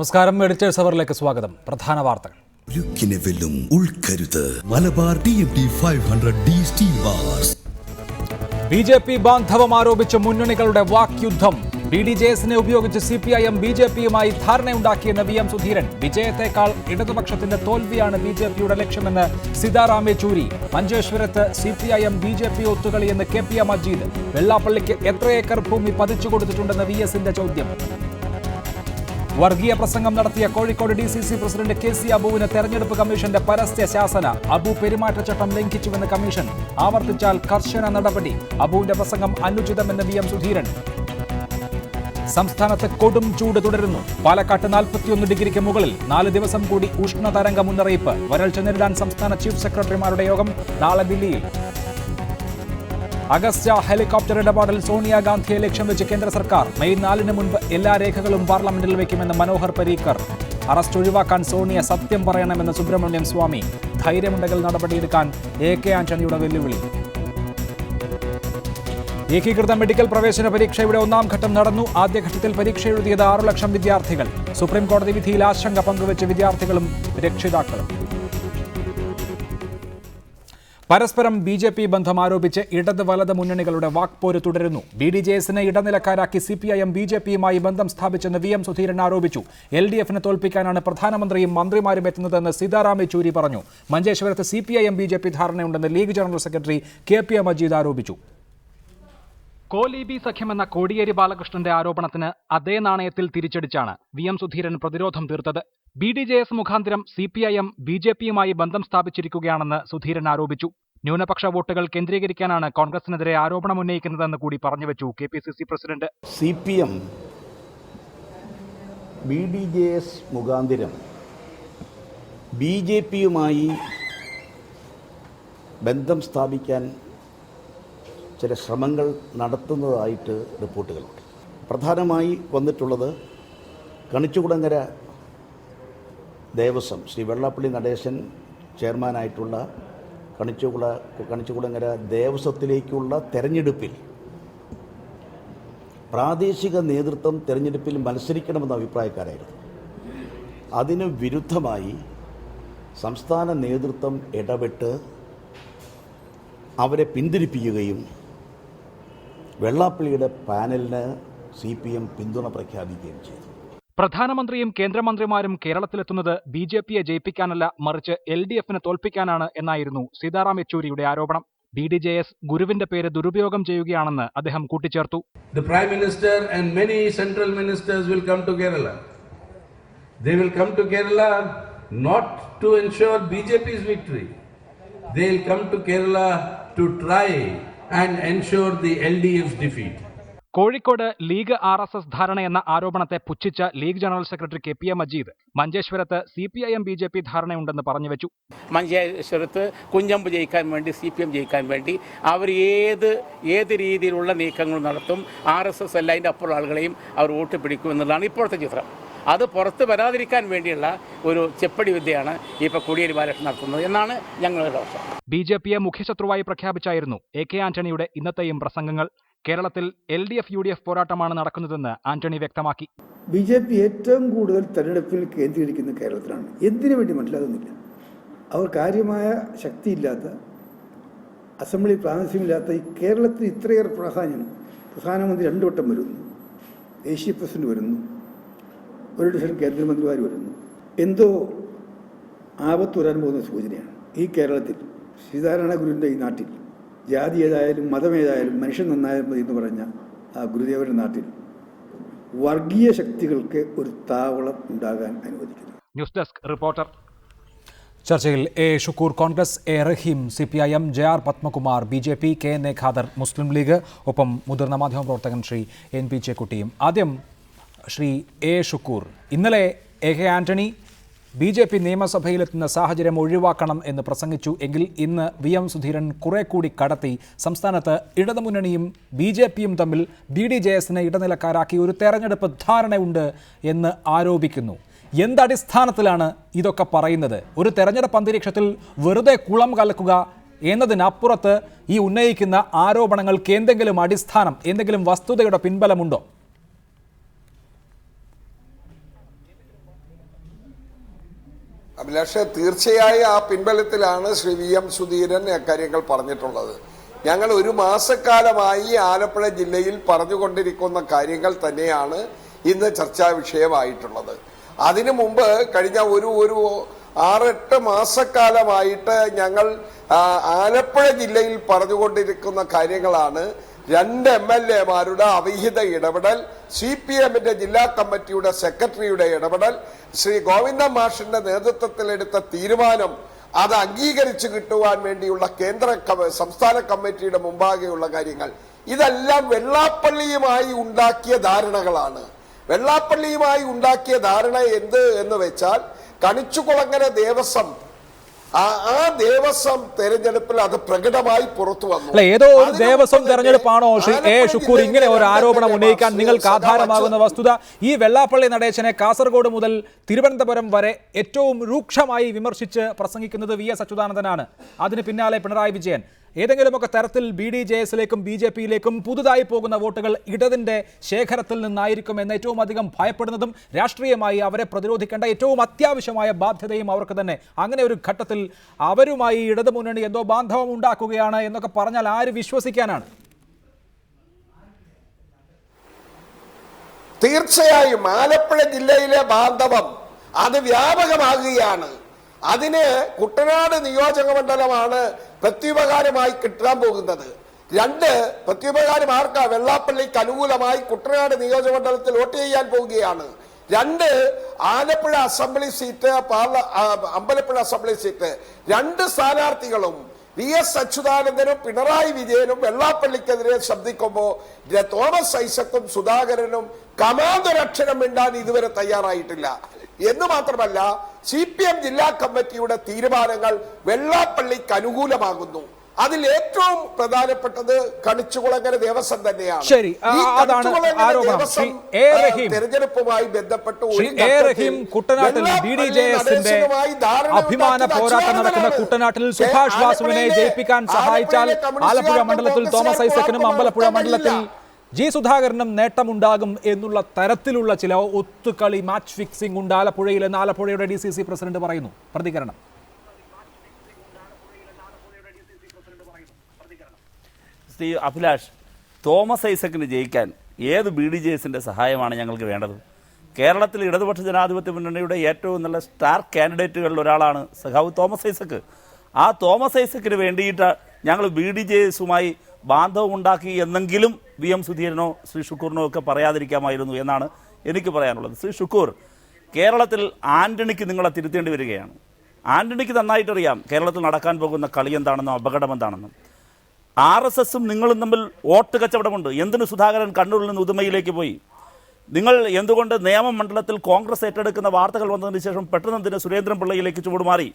നമസ്കാരം. എഡിറ്റേഴ്സ് അവറിലേക്ക് സ്വാഗതം. പ്രധാന വാർത്തകൾ. Malabar TMT 500D steel bars. BJP ബാന്ധവം ആരോപിച്ച് മുന്നണികളുടെ വാക്യുദ്ധം. BDJSനെ ഉപയോഗിച്ച് CPIM BJPയുമായി ധാരണയുണ്ടാക്കിയെന്ന് VM സുധീരൻ. വിജയത്തെക്കാൾ ഇടതുപക്ഷത്തിന്റെ തോൽവിയാണ് BJPയുടെ ലക്ഷ്യമെന്ന് സീതാറാം യെച്ചൂരി. മഞ്ചേശ്വരത്ത് CPIM BJP ഒത്തുകളിയെന്ന് KP മജീദ്. വെള്ളാപ്പള്ളിക്ക് എത്ര ഏക്കർ ഭൂമി പതിച്ചു കൊടുത്തിട്ടുണ്ടെന്ന് VSന്റെ ചോദ്യം. വർഗീയ പ്രസംഗം നടത്തിയ കോഴിക്കോട് DCC പ്രസിഡന്റ് KC അബുവിന് തെരഞ്ഞെടുപ്പ് കമ്മീഷന്റെ പരസ്യ ശാസന. അബു പെരുമാറ്റച്ചട്ടം ലംഘിച്ചുവെന്ന് കമ്മീഷൻ. ആവർത്തിച്ചാൽ കർശന നടപടി. അബുവിന്റെ പ്രസംഗം അനുചിതമെന്ന് VM സുധീരൻ. സംസ്ഥാനത്ത് കൊടും ചൂട് തുടരുന്നു. പാലക്കാട്ട് 41 ഡിഗ്രിക്ക് മുകളിൽ 4 ദിവസം കൂടി ഉഷ്ണതരംഗ മുന്നറിയിപ്പ്. വരൾച്ച നേരിടാൻ സംസ്ഥാന ചീഫ് സെക്രട്ടറിമാരുടെ യോഗം നാളെ ദില്ലിയിൽ. അഗസ്റ്റ ഹെലികോപ്റ്റർ ഇടപാടിൽ സോണിയാഗാന്ധിയെ ലക്ഷ്യം വെച്ച് കേന്ദ്ര സർക്കാർ. മെയ് 4 മുൻപ് എല്ലാ രേഖകളും പാർലമെന്റിൽ വയ്ക്കുമെന്ന് മനോഹർ പരീക്കർ. അറസ്റ്റ് ഒഴിവാക്കാൻ സോണിയ സത്യം പറയണമെന്ന് സുബ്രഹ്മണ്യം സ്വാമി. ധൈര്യമുണ്ടെങ്കിൽ നടപടിയെടുക്കാൻ AK ആന്റണിയുടെ വെല്ലുവിളി. ഏകീകൃത മെഡിക്കൽ പ്രവേശന പരീക്ഷയുടെ 1ാം ഘട്ടം നടന്നു. ആദ്യഘട്ടത്തിൽ പരീക്ഷ എഴുതിയത് 6 ലക്ഷം വിദ്യാർത്ഥികൾ. സുപ്രീം കോടതി വിധിയിൽ ആശങ്ക പങ്കുവച്ച് വിദ്യാർത്ഥികളും രക്ഷിതാക്കളും. പരസ്പരം BJP ബന്ധം ആരോപിച്ച് ഇടത് വലത് മുന്നണികളുടെ വാക്പോര് തുടരുന്നു. BDJSനെ ഇടനിലക്കാരാക്കി CPIM BJPയുമായി ബന്ധം സ്ഥാപിച്ചെന്ന് VM സുധീരൻ ആരോപിച്ചു. LDFനെ തോൽപ്പിക്കാനാണ് പ്രധാനമന്ത്രിയും മന്ത്രിമാരും എത്തുന്നതെന്ന് സീതാറാം യെച്ചൂരി പറഞ്ഞു. മഞ്ചേശ്വരത്ത് CPIM BJP ധാരണയുണ്ടെന്ന് league general secretary KP Majeed ആരോപിച്ചു. കോലീബി സഖ്യമെന്ന കോടിയേരി ബാലകൃഷ്ണന്റെ ആരോപണത്തിന് അതേ നാണയത്തിൽ തിരിച്ചടിച്ചാണ് VM സുധീരൻ പ്രതിരോധം തീർത്തത്. BDJS മുഖാന്തരം CPIM BJPയുമായി ബന്ധം സ്ഥാപിച്ചിരിക്കുകയാണെന്ന് സുധീരൻ ആരോപിച്ചു. ന്യൂനപക്ഷ വോട്ടുകൾ കേന്ദ്രീകരിക്കാനാണ് കോൺഗ്രസിനെതിരെ ആരോപണം ഉന്നയിക്കുന്നതെന്ന് കൂടി പറഞ്ഞുവെച്ചു KPCC പ്രസിഡന്റ്. CPM BDJS മുഖാന്തരം BJPയുമായി ബന്ധം സ്ഥാപിക്കാൻ ചില ശ്രമങ്ങൾ നടത്തുന്നതായിട്ട് റിപ്പോർട്ടുകളുണ്ട്. പ്രധാനമായി വന്നിട്ടുള്ളത് കണിച്ചുകുളങ്ങര ദേവസ്വം ശ്രീ വെള്ളാപ്പള്ളി നടേശൻ ചെയർമാനായിട്ടുള്ള കണിച്ചുകുളങ്ങര ദേവസ്വത്തിലേക്കുള്ള തെരഞ്ഞെടുപ്പിൽ പ്രാദേശിക നേതൃത്വം തെരഞ്ഞെടുപ്പിൽ മത്സരിക്കണമെന്ന അഭിപ്രായക്കാരായിരുന്നു. അതിന് വിരുദ്ധമായി സംസ്ഥാന നേതൃത്വം ഇടപെട്ട് അവരെ പിന്തിരിപ്പിക്കുകയും വെള്ളാപ്പള്ളിയുടെ പാനലിന് CPM പിന്തുണ പ്രഖ്യാപിക്കുകയും ചെയ്തു. പ്രധാനമന്ത്രിയും കേന്ദ്രമന്ത്രിമാരും കേരളത്തിലെത്തുന്നത് BJPയെ ജയിപ്പിക്കാനല്ല, മറിച്ച് LDFനെ തോൽപ്പിക്കാനാണ് എന്നായിരുന്നു സീതാറാം യെച്ചൂരിയുടെ ആരോപണം. BDJS ഗുരുവിന്റെ പേര് ദുരുപയോഗം ചെയ്യുകയാണെന്ന് അദ്ദേഹം കൂട്ടിച്ചേർത്തു. The Prime Minister and many central ministers will come to Kerala. They will come to Kerala not to ensure BJP's victory. They will come to Kerala to try and ensure the LDF's defeat. Kozhikode league RSS ധാരണയെന്ന ആരോപണത്തെ പുച്ഛിച്ച league general secretary KP Majeed മഞ്ചേശ്വരത്ത് CPIM BJP ധാരണയുണ്ടെന്ന് പറഞ്ഞുവെച്ചു. മഞ്ചേശ്വരത്ത് കുഞ്ഞമ്പ് ജയിക്കാൻ വേണ്ടി CPM ജയിക്കാൻ വേണ്ടി അവർ ഏത് രീതിയിലുള്ള നീക്കങ്ങൾ നടത്തും. RSS അല്ല അതിൻ്റെ അപ്പുറം ആളുകളെയും അവർ വോട്ട് പിടിക്കും എന്നുള്ളതാണ് ഇപ്പോഴത്തെ ചിത്രം. അത് പുറത്ത് വരാതിരിക്കാൻ വേണ്ടിയുള്ള ഒരു ചെപ്പടി വിദ്യയാണ് ഇപ്പോൾ കോടിയേരി ബാലകൃഷ്ണൻ നടത്തുന്നത് എന്നാണ് ഞങ്ങളുടെ പക്ഷം. BJPയെ മുഖ്യശത്രുവായി പ്രഖ്യാപിച്ചായിരുന്നു AK ആന്റണിയുടെ ഇന്നത്തെയും പ്രസംഗങ്ങൾ. കേരളത്തിൽ LDF UDF പോരാട്ടമാണ് നടക്കുന്നതെന്ന് ആന്റണി വ്യക്തമാക്കി. BJP ഏറ്റവും കൂടുതൽ തെരഞ്ഞെടുപ്പിൽ കേന്ദ്രീകരിക്കുന്ന കേരളത്തിലാണ്. എന്തിനു വേണ്ടി മനസ്സിലാകുന്നില്ല. അവർ കാര്യമായ ശക്തിയില്ലാത്ത, അസംബ്ലി പ്രാതിനിധ്യമില്ലാത്ത ഈ കേരളത്തിൽ ഇത്രയേറെ പ്രാധാന്യം. പ്രധാനമന്ത്രി 2 വട്ടം വരുന്നു, ദേശീയ പ്രസിഡന്റ് വരുന്നു, ഒരു ഡിവിഷൻ കേന്ദ്രമന്ത്രിമാർ വരുന്നു. എന്തോ ആപത്ത് വരാൻ പോകുന്ന സൂചനയാണ്. ഈ കേരളത്തിൽ ശ്രീനാരായണ ഗുരുവിൻ്റെ ഈ നാട്ടിൽ ജാതി ഏതായാലും മതമേതായാലും മനുഷ്യൻ നന്നായാലും മതി എന്ന് പറഞ്ഞ ആ ഗുരുദേവരുടെ നാട്ടിൽ വർഗീയ ശക്തികൾക്ക് ഒരു താവളം ഉണ്ടാകാൻ അനുവദിക്കുന്നു. News desk reporter. ചർച്ചയിൽ A. Shukoor Congress, A. Rahim CPIM, JR Padmakumar BJP, KN Khader Muslim League, ഒപ്പം മുതിർന്ന മാധ്യമപ്രവർത്തകൻ ശ്രീ NP ചേക്കുട്ടിയും. ആദ്യം ശ്രീ A. ഷുക്കൂർ, ഇന്നലെ AK ആന്റണി BJP നിയമസഭയിലെത്തുന്ന സാഹചര്യം ഒഴിവാക്കണം എന്ന് പ്രസംഗിച്ചു. എങ്കിൽ ഇന്ന് VM സുധീരൻ കുറെ കൂടി കടത്തി സംസ്ഥാനത്ത് ഇടതുമുന്നണിയും BJPയും തമ്മിൽ BDJSനെ ഇടനിലക്കാരാക്കി ഒരു തെരഞ്ഞെടുപ്പ് ധാരണയുണ്ട് എന്ന് ആരോപിക്കുന്നു. എന്തടിസ്ഥാനത്തിലാണ് ഇതൊക്കെ പറയുന്നത്? ഒരു തെരഞ്ഞെടുപ്പ് അന്തരീക്ഷത്തിൽ വെറുതെ കുളം കലക്കുക എന്നതിനപ്പുറത്ത് ഈ ഉന്നയിക്കുന്ന ആരോപണങ്ങൾക്ക് എന്തെങ്കിലും അടിസ്ഥാനം, എന്തെങ്കിലും വസ്തുതയുടെ പിൻബലമുണ്ടോ? അഭിലാഷ്, തീർച്ചയായും ആ പിൻബലത്തിലാണ് ശ്രീ VM സുധീരൻ അക്കാര്യങ്ങൾ പറഞ്ഞിട്ടുള്ളത്. ഞങ്ങൾ ഒരു മാസക്കാലമായി ആലപ്പുഴ ജില്ലയിൽ പറഞ്ഞുകൊണ്ടിരിക്കുന്ന കാര്യങ്ങൾ തന്നെയാണ് ഇന്ന് ചർച്ചാ വിഷയമായിട്ടുള്ളത്. അതിനു മുമ്പ് കഴിഞ്ഞ ഒരു 6-8 മാസക്കാലമായിട്ട് ഞങ്ങൾ ആലപ്പുഴ ജില്ലയിൽ പറഞ്ഞുകൊണ്ടിരിക്കുന്ന കാര്യങ്ങളാണ് 2 MLA-മാരുടെ അവിഹിത ഇടപെടൽ, CPM-ന്റെ ജില്ലാ കമ്മിറ്റിയുടെ സെക്രട്ടറിയുടെ ഇടപെടൽ, ശ്രീ ഗോവിന്ദ മാഷിന്റെ നേതൃത്വത്തിലെടുത്ത തീരുമാനം അത് അംഗീകരിച്ചു കിട്ടുവാൻ വേണ്ടിയുള്ള സംസ്ഥാന കമ്മിറ്റിയുടെ മുമ്പാകെയുള്ള കാര്യങ്ങൾ, ഇതെല്ലാം വെള്ളാപ്പള്ളിയുമായി ഉണ്ടാക്കിയ ധാരണകളാണ്. വെള്ളാപ്പള്ളിയുമായി ഉണ്ടാക്കിയ ധാരണ എന്ത് എന്ന് വെച്ചാൽ കണിച്ചുകുളങ്ങര ദേവസ്വം ആ ദേവസ്വം തെരഞ്ഞെടുപ്പിൽ അത് പ്രകടമായി പുറത്തു വന്നു. അല്ല, ഏതോ ഒരു ദേവസ്വം തെരഞ്ഞെടുപ്പാണോ ശ്രീ A. ഷുക്കൂർ ഇങ്ങനെ ഒരു ആരോപണം ഉന്നയിക്കാൻ നിങ്ങൾക്ക് ആധാരമാകുന്ന വസ്തുത? ഈ വെള്ളാപ്പള്ളി നടേശനെ കാസർഗോഡ് മുതൽ തിരുവനന്തപുരം വരെ ഏറ്റവും രൂക്ഷമായി വിമർശിച്ച് പ്രസംഗിക്കുന്നത് VS അച്യുതാനന്ദനാണ്. അതിന് പിന്നാലെ പിണറായി വിജയൻ. ഏതെങ്കിലുമൊക്കെ തരത്തിൽ BDJS-ലേക്കും BJP-യിലേക്കും പുതുതായി പോകുന്ന വോട്ടുകൾ ഇടതിൻ്റെ ശേഖരത്തിൽ നിന്നായിരിക്കും എന്ന് ഏറ്റവും അധികം ഭയപ്പെടുന്നതും രാഷ്ട്രീയമായി അവരെ പ്രതിരോധിക്കേണ്ട ഏറ്റവും അത്യാവശ്യമായ ബാധ്യതയും അവർക്ക് തന്നെ. അങ്ങനെ ഒരു ഘട്ടത്തിൽ അവരുമായി ഇടതുമുന്നണി എന്തോ ബാന്ധവം ഉണ്ടാക്കുകയാണ് എന്നൊക്കെ പറഞ്ഞാൽ ആര് വിശ്വസിക്കാനാണ്? തീർച്ചയായും ആലപ്പുഴ ജില്ലയിലെ ബാന്ധവം അത് വ്യാപകമാകുകയാണ്. അതിന് കുട്ടനാട് നിയോജക മണ്ഡലമാണ് പ്രത്യുപകാരമായി കിട്ടാൻ പോകുന്നത്. 2 പ്രത്യുപകാരം ആർക്കാ? വെള്ളാപ്പള്ളിക്ക് അനുകൂലമായി കുട്ടനാട് നിയോജക മണ്ഡലത്തിൽ വോട്ട് ചെയ്യാൻ പോവുകയാണ്. 2 Alappuzha assembly seat, Ambalappuzha assembly seat. 2 സ്ഥാനാർത്ഥികളും VS അച്യുതാനന്ദനും പിണറായി വിജയനും വെള്ളാപ്പള്ളിക്കെതിരെ ശബ്ദിക്കുമ്പോൾ തോമസ് ഐസക്കും സുധാകരനും കമാന്തൊരക്ഷരം മിണ്ടാൻ ഇതുവരെ തയ്യാറായിട്ടില്ല. എന്ന് മാത്രമല്ല, CPM ജില്ലാ കമ്മിറ്റിയുടെ തീരുമാനങ്ങൾ വെള്ളാപ്പള്ളിക്ക് അനുകൂലമാകുന്നു. അതിൽ ഏറ്റവും പ്രധാനപ്പെട്ടത് കണിച്ചുകുളങ്ങര ദേവസ്വം തന്നെയാണ്. തെരഞ്ഞെടുപ്പുമായി ബന്ധപ്പെട്ട് കുട്ടനാട്ടിൽ BDJS-ന്റെ അഭിമാന പോരാട്ടം നടക്കുന്ന കുട്ടനാട്ടിൽ സുഭാഷ് വാസുവിനെ ജയിപ്പിക്കാൻ സഹായിച്ചാൽ ആലപ്പുഴ മണ്ഡലത്തിൽ തോമസ് ഐസക്കിനും അമ്പലപ്പുഴ മണ്ഡലത്തിൽ G. സുധാകരനും നേട്ടമുണ്ടാകും എന്നുള്ള തരത്തിലുള്ള ചില ഒത്തുകളി, മാച്ച് ഫിക്സിംഗ് ഉണ്ട് ആലപ്പുഴയിൽ എന്ന് ആലപ്പുഴയുടെ DCC പ്രസിഡന്റ് പറയുന്നു. പ്രതികരണം. ശ്രീ അഭിലാഷ്, തോമസ് ഐസക്കിന് ജയിക്കാൻ ഏത് BDJS-ന്റെ സഹായമാണ് ഞങ്ങൾക്ക് വേണ്ടത്? കേരളത്തിൽ ഇടതുപക്ഷ ജനാധിപത്യ മുന്നണിയുടെ ഏറ്റവും നല്ല സ്റ്റാർ കാൻഡിഡേറ്റുകളിൽ ഒരാളാണ് സഖാവ് തോമസ് ഐസക്ക്. ആ തോമസ് ഐസക്കിന് വേണ്ടിയിട്ട് ഞങ്ങൾ BDJS-യുമായി ബാന്ധവമുണ്ടാക്കി എന്നെങ്കിലും VM സുധീരനോ ശ്രീ ഷുക്കൂറിനോ ഒക്കെ പറയാതിരിക്കാമായിരുന്നു എന്നാണ് എനിക്ക് പറയാനുള്ളത്. ശ്രീ ഷുക്കൂർ, കേരളത്തിൽ ആന്റണിക്ക് നിങ്ങളെ തിരുത്തേണ്ടി വരികയാണ്. ആന്റണിക്ക് നന്നായിട്ടറിയാം കേരളത്തിൽ നടക്കാൻ പോകുന്ന കളി എന്താണെന്നും അപകടം എന്താണെന്നും. RSS-ഉം നിങ്ങളും തമ്മിൽ വോട്ട് കച്ചവടമുണ്ട്. എന്തിനു സുധാകരൻ കണ്ണൂരിൽ നിന്ന് ഉദുമയിലേക്ക് പോയി? നിങ്ങൾ എന്തുകൊണ്ട് നിയമമണ്ഡലത്തിൽ കോൺഗ്രസ് ഏറ്റെടുക്കുന്ന വാർത്തകൾ വന്നതിന് ശേഷം പെട്ടെന്ന് സുരേന്ദ്രൻ പിള്ളയിലേക്ക് ചുവടുമാറി?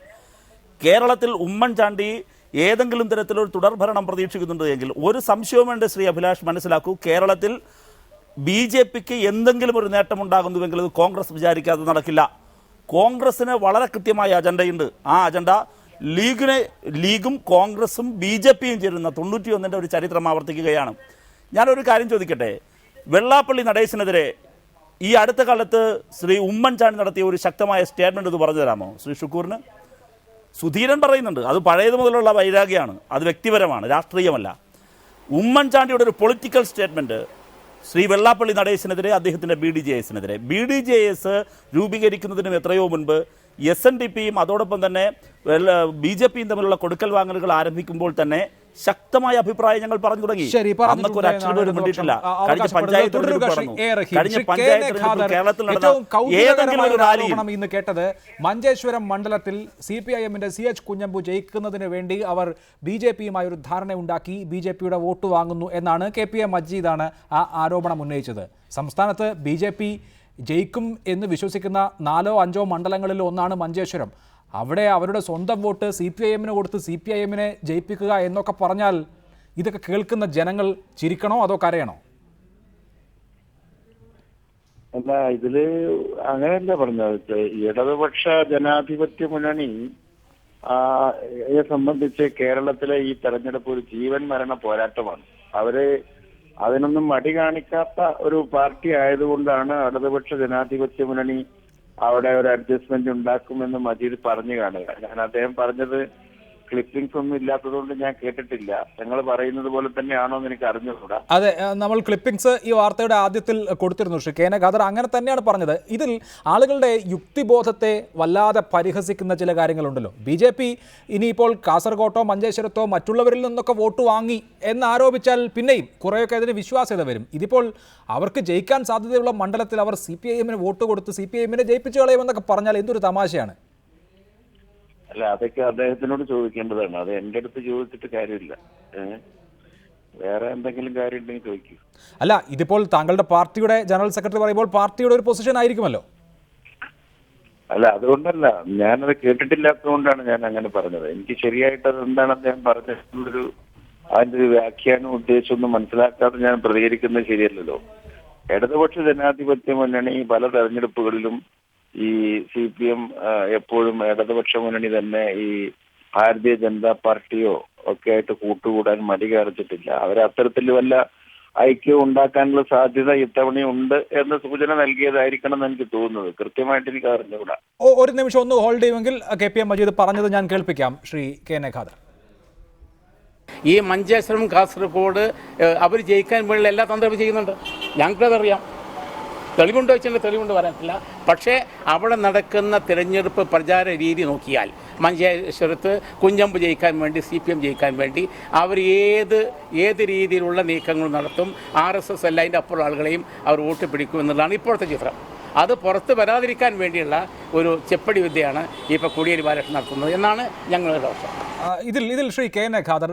കേരളത്തിൽ ഉമ്മൻചാണ്ടി ഏതെങ്കിലും തരത്തിലൊരു തുടർഭരണം പ്രതീക്ഷിക്കുന്നുണ്ട് എങ്കിൽ ഒരു സംശയവും വേണ്ട ശ്രീ അഭിലാഷ് മനസ്സിലാക്കൂ, കേരളത്തിൽ BJP-ക്ക് എന്തെങ്കിലും ഒരു നേട്ടമുണ്ടാകുന്നുവെങ്കിൽ അത് കോൺഗ്രസ് വിചാരിക്കാതെ നടക്കില്ല. കോൺഗ്രസിന് വളരെ കൃത്യമായ അജണ്ടയുണ്ട്. ആ അജണ്ട ലീഗും കോൺഗ്രസും BJP-യും ചേരുന്ന 91-ന്റെ ഒരു ചരിത്രം ആവർത്തിക്കുകയാണ്. ഞാനൊരു കാര്യം ചോദിക്കട്ടെ, വെള്ളാപ്പള്ളി നടേശനെതിരെ ഈ അടുത്ത കാലത്ത് ശ്രീ ഉമ്മൻചാണ്ടി നടത്തിയ ഒരു ശക്തമായ സ്റ്റേറ്റ്മെന്റ് ഇത് പറഞ്ഞു തരാമോ ശ്രീ ഷുക്കൂറിന്? സുധീരൻ പറയുന്നുണ്ട് അത് പഴയത് മുതലുള്ള വൈരാഗ്യമാണ്, അത് വ്യക്തിപരമാണ്, രാഷ്ട്രീയമല്ല. ഉമ്മൻചാണ്ടിയുടെ ഒരു പൊളിറ്റിക്കൽ സ്റ്റേറ്റ്മെന്റ് ശ്രീ വെള്ളാപ്പള്ളി നടേശനെതിരെ, അദ്ദേഹത്തിൻ്റെ BDJS രൂപീകരിക്കുന്നതിനും എത്രയോ മുൻപ് SNDP-യും അതോടൊപ്പം തന്നെ BJP-യും തമ്മിലുള്ള കൊടുക്കൽ വാങ്ങലുകൾ ആരംഭിക്കുമ്പോൾ തന്നെ ശക്തമായ അഭിപ്രായം ഞങ്ങൾ പറഞ്ഞു തുടങ്ങി. അന്നൊക്കെ ഒരു അക്ഷരം പോലും വേണ്ടിയിട്ടില്ല. കഴിഞ്ഞ പഞ്ചായത്ത് ഇന്ന് കേട്ടത് മഞ്ചേശ്വരം മണ്ഡലത്തിൽ CPIM-ന്റെ CH കുഞ്ഞമ്പു ജയിക്കുന്നതിന് വേണ്ടി അവർ BJP-യുമായി ഒരു ധാരണയുണ്ടാക്കി BJP-യുടെ വോട്ട് വാങ്ങുന്നു എന്നാണ്. KPA മജീദാണ് ആ ആരോപണം ഉന്നയിച്ചത്. സംസ്ഥാനത്ത് BJP ജയിക്കും എന്ന് വിശ്വസിക്കുന്ന 4-5 മണ്ഡലങ്ങളിൽ ഒന്നാണ് മഞ്ചേശ്വരം. അവിടെ അവരുടെ സ്വന്തം വോട്ട് CPIM-ന് കൊടുത്ത് CPIM-നെ ജയിപ്പിക്കുക എന്നൊക്കെ പറഞ്ഞാൽ ഇതൊക്കെ കേൾക്കുന്ന ജനങ്ങൾ ചിരിക്കണോ അതോ കരയണോ? അല്ല, ഇതില് അങ്ങനെയല്ല പറഞ്ഞത്. ഇടതുപക്ഷ ജനാധിപത്യ മുന്നണി സംബന്ധിച്ച് കേരളത്തിലെ ഈ തെരഞ്ഞെടുപ്പ് ഒരു ജീവൻ മരണ പോരാട്ടമാണ്. അവര് അതിനൊന്നും മടി കാണിക്കാത്ത ഒരു പാർട്ടി ആയതുകൊണ്ടാണ് ഇടതുപക്ഷ ജനാധിപത്യ മുന്നണി അവിടെ ഒരു അഡ്ജസ്റ്റ്മെന്റ് ഉണ്ടാക്കുമെന്ന് മജീദ് പറഞ്ഞു കാണുക. ഞാൻ അദ്ദേഹം പറഞ്ഞത് ക്ലിപ്പിംഗ്സ് ഒന്നും ഇല്ലാത്തതുകൊണ്ട് ഞാൻ കേട്ടിട്ടില്ല. നിങ്ങൾ പറയുന്നത് പോലെ തന്നെയാണോ എന്ന് എനിക്ക് അറിഞ്ഞുകൂടാ. അതെ, നമ്മൾ ക്ലിപ്പിംഗ്സ് ഈ വാർത്തയുടെ ആദ്യത്തിൽ കൊടുത്തിരുന്നു. ശ്രീ കെ ഖാദർ അങ്ങനെ തന്നെയാണ് പറഞ്ഞത്. ഇതിൽ ആളുകളുടെ യുക്തിബോധത്തെ വല്ലാതെ പരിഹസിക്കുന്ന ചില കാര്യങ്ങളുണ്ടല്ലോ. BJP ഇനിയിപ്പോൾ കാസർഗോട്ടോ മഞ്ചേശ്വരത്തോ മറ്റുള്ളവരിൽ നിന്നൊക്കെ വോട്ട് വാങ്ങി എന്നാരോപിച്ചാൽ പിന്നെയും കുറേയൊക്കെ അതിന് വിശ്വാസ്യത വരും. ഇതിപ്പോൾ അവർക്ക് ജയിക്കാൻ സാധ്യതയുള്ള മണ്ഡലത്തിൽ അവർ CPIM-ന് വോട്ട് കൊടുത്ത് CPIM-നെ ജയിപ്പിച്ചു കളയുമെന്നൊക്കെ പറഞ്ഞാൽ എന്തൊരു തമാശയാണ്. അല്ല, അതൊക്കെ അദ്ദേഹത്തിനോട് ചോദിക്കേണ്ടതാണ്. അത് എൻ്റെ അടുത്ത് ചോദിച്ചിട്ട് കാര്യമില്ല. വേറെ എന്തെങ്കിലും കാര്യം ഉണ്ടെങ്കിൽ ചോദിക്കൂ. അല്ല, ഇതിപ്പോൾ താങ്കളുടെ പാർട്ടിയുടെ ജനറൽ സെക്രട്ടറി പറയുമ്പോൾ പാർട്ടിയുടെ ഒരു പൊസിഷൻ ആയിരിക്കുമല്ലോ. അല്ല, അതുകൊണ്ടല്ല, ഞാനത് കേട്ടിട്ടില്ലാത്തതുകൊണ്ടാണ് ഞാൻ അങ്ങനെ പറഞ്ഞത്. എനിക്ക് ശരിയായിട്ട് അത് എന്താണ് അദ്ദേഹം പറഞ്ഞിട്ടുള്ളൊരു അതിൻ്റെ ഒരു വ്യാഖ്യാനം ഉദ്ദേശമൊന്നും മനസ്സിലാക്കാതെ ഞാൻ പ്രതികരിക്കുന്നത് ശരിയല്ലല്ലോ. ഇടതുപക്ഷ ജനാധിപത്യ മുന്നണി പല തെരഞ്ഞെടുപ്പുകളിലും ഈ CPM എപ്പോഴും ഇടതുപക്ഷ മുന്നണി തന്നെ ഈ ഭാരതീയ ജനതാ പാർട്ടിയോ ഒക്കെ ആയിട്ട് കൂട്ടുകൂടാൻ മടി കാണിച്ചിട്ടില്ല. അവർ അത്തരത്തിൽ വല്ല ഐക്യം ഉണ്ടാക്കാനുള്ള സാധ്യത ഇത്തവണയുണ്ട് എന്ന സൂചന നൽകിയതായിരിക്കണം എന്ന് എനിക്ക് തോന്നുന്നത്. കൃത്യമായിട്ട് എനിക്ക് അറിഞ്ഞുകൂടാ. ഒരു നിമിഷം ഒന്ന് ഹോൾഡ് ചെയ്യുമെങ്കിൽ KPM മജീദ് പറഞ്ഞത് ഞാൻ കേൾപ്പിക്കാം. ശ്രീ കെ ഖാദർ, ഈ മഞ്ചേശ്വരം കാസർഗോഡ് അവർ ജയിക്കാൻ വേണ്ടിയുള്ള എല്ലാ തന്ത്രവും ചെയ്യുന്നുണ്ട്. ഞങ്ങൾക്കതറിയാം. തെളിവുണ്ടോ വെച്ചാൽ തെളിവുണ്ട് പറയാനില്ല. പക്ഷേ അവിടെ നടക്കുന്ന തിരഞ്ഞെടുപ്പ് പ്രചാര രീതി നോക്കിയാൽ മഞ്ചേശ്വരത്ത് കുഞ്ഞമ്പ് ജയിക്കാൻ വേണ്ടി CPM ജയിക്കാൻ വേണ്ടി അവർ ഏത് രീതിയിലുള്ള നീക്കങ്ങൾ നടത്തും. RSS അല്ല അതിൻ്റെ അപ്പുറം ആളുകളെയും അവർ വോട്ട് പിടിക്കും എന്നുള്ളതാണ് ഇപ്പോഴത്തെ ചിത്രം. അത് പുറത്ത് വരാതിരിക്കാൻ വേണ്ടിയുള്ള ഒരു ചെപ്പടി വിദ്യയാണ് ഇപ്പോൾ കോടിയേരി ബാലകൃഷ്ണൻ നടത്തുന്നത് എന്നാണ് ഞങ്ങളുടെ പക്ഷം. ഇതിൽ ശ്രീ കെ ഖാദർ,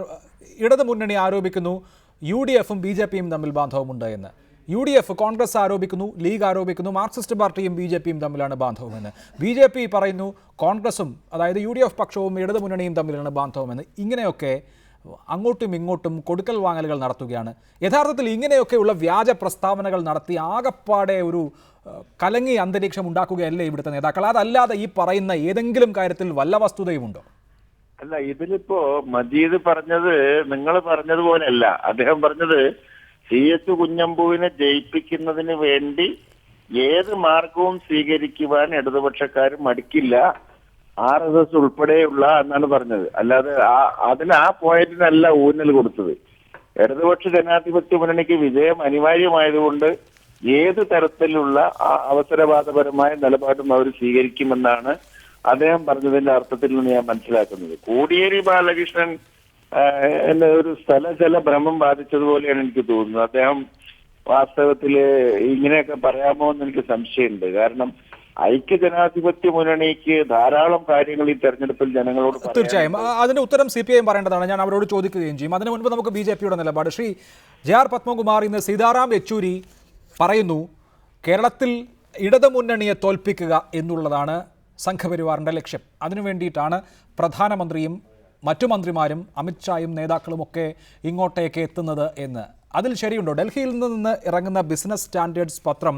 ഇടതു മുന്നണി ആരോപിക്കുന്നു UDF-ഉം BJP-യും തമ്മിൽ ബാന്ധവമുണ്ട് എന്ന്. UDF കോൺഗ്രസ് ആരോപിക്കുന്നു, ലീഗ് ആരോപിക്കുന്നു മാർക്സിസ്റ്റ് പാർട്ടിയും BJP-യും തമ്മിലാണ് ബാന്ധവമെന്ന്. BJP പറയുന്നു കോൺഗ്രസും അതായത് UDF പക്ഷവും ഇടതു മുന്നണിയും തമ്മിലാണ് ബാന്ധവമെന്ന്. ഇങ്ങനെയൊക്കെ അങ്ങോട്ടും ഇങ്ങോട്ടും കൊടുക്കൽ വാങ്ങലുകൾ നടത്തുകയാണ്. യഥാർത്ഥത്തിൽ ഇങ്ങനെയൊക്കെയുള്ള വ്യാജ പ്രസ്താവനകൾ നടത്തി ആകപ്പാടെ ഒരു കലങ്ങിയ അന്തരീക്ഷം ഉണ്ടാക്കുകയല്ലേ ഇവിടുത്തെ നേതാക്കൾ? അതല്ലാതെ ഈ പറയുന്ന ഏതെങ്കിലും കാര്യത്തിൽ വല്ല വസ്തുതയുമുണ്ടോ? അല്ല, ഇതിലിപ്പോ മജീദ് പറഞ്ഞത് നിങ്ങൾ പറഞ്ഞതുപോലെയല്ല. അദ്ദേഹം പറഞ്ഞത് CH കുഞ്ഞമ്പുവിനെ ജയിപ്പിക്കുന്നതിന് വേണ്ടി ഏത് മാർഗവും സ്വീകരിക്കുവാൻ ഇടതുപക്ഷക്കാർ മടിക്കില്ല, RSS ഉൾപ്പെടെയുള്ള എന്നാണ് പറഞ്ഞത്. അല്ലാതെ അതിന് ആ പോയിന്റിനല്ല ഊന്നൽ കൊടുത്തത്. ഇടതുപക്ഷ ജനാധിപത്യ മുന്നണിക്ക് വിജയം അനിവാര്യമായതുകൊണ്ട് ഏത് തരത്തിലുള്ള അവസരവാദപരമായ നിലപാടും അവർ സ്വീകരിക്കുമെന്നാണ് അദ്ദേഹം പറഞ്ഞതിന്റെ അർത്ഥത്തിൽ നിന്ന് ഞാൻ മനസ്സിലാക്കുന്നത്. കോടിയേരി ബാലകൃഷ്ണൻ എന്നെ ഒരു സ്ഥലചല ഭ്രമം ബാധിച്ചതുപോലെയാണ് എനിക്ക് തോന്നുന്നത്. അദ്ദേഹം വാസ്തവത്തില് ഇങ്ങനെയൊക്കെ പറയാമോ എന്ന് എനിക്ക് സംശയമുണ്ട്. കാരണം ഐക്യജനാധിപത്യ മുന്നണിക്ക് ധാരാളം കാര്യങ്ങൾ ഈ തെരഞ്ഞെടുപ്പിൽ ജനങ്ങളോട് തീർച്ചയായും അതിന്റെ ഉത്തരം CPIM പറയേണ്ടതാണ്. ഞാൻ അവരോട് ചോദിക്കുകയും ചെയ്യും. അതിനു മുൻപ് നമുക്ക് BJP-യുടെ നിലപാട്. ശ്രീ JR പത്മകുമാർ, ഇന്ന് സീതാറാം യെച്ചൂരി പറയുന്നു കേരളത്തിൽ ഇടതുമുന്നണിയെ തോൽപ്പിക്കുക എന്നുള്ളതാണ് സംഘപരിവാറിൻ്റെ ലക്ഷ്യം. അതിനു വേണ്ടിയിട്ടാണ് പ്രധാനമന്ത്രിയും മറ്റു മന്ത്രിമാരും അമിത്ഷായും നേതാക്കളുമൊക്കെ ഇങ്ങോട്ടേക്ക് എത്തുന്നത് എന്ന്. അതിൽ ശരിയുണ്ടോ? ഡൽഹിയിൽ നിന്ന് ഇറങ്ങുന്ന ബിസിനസ് സ്റ്റാൻഡേർഡ്സ് പത്രം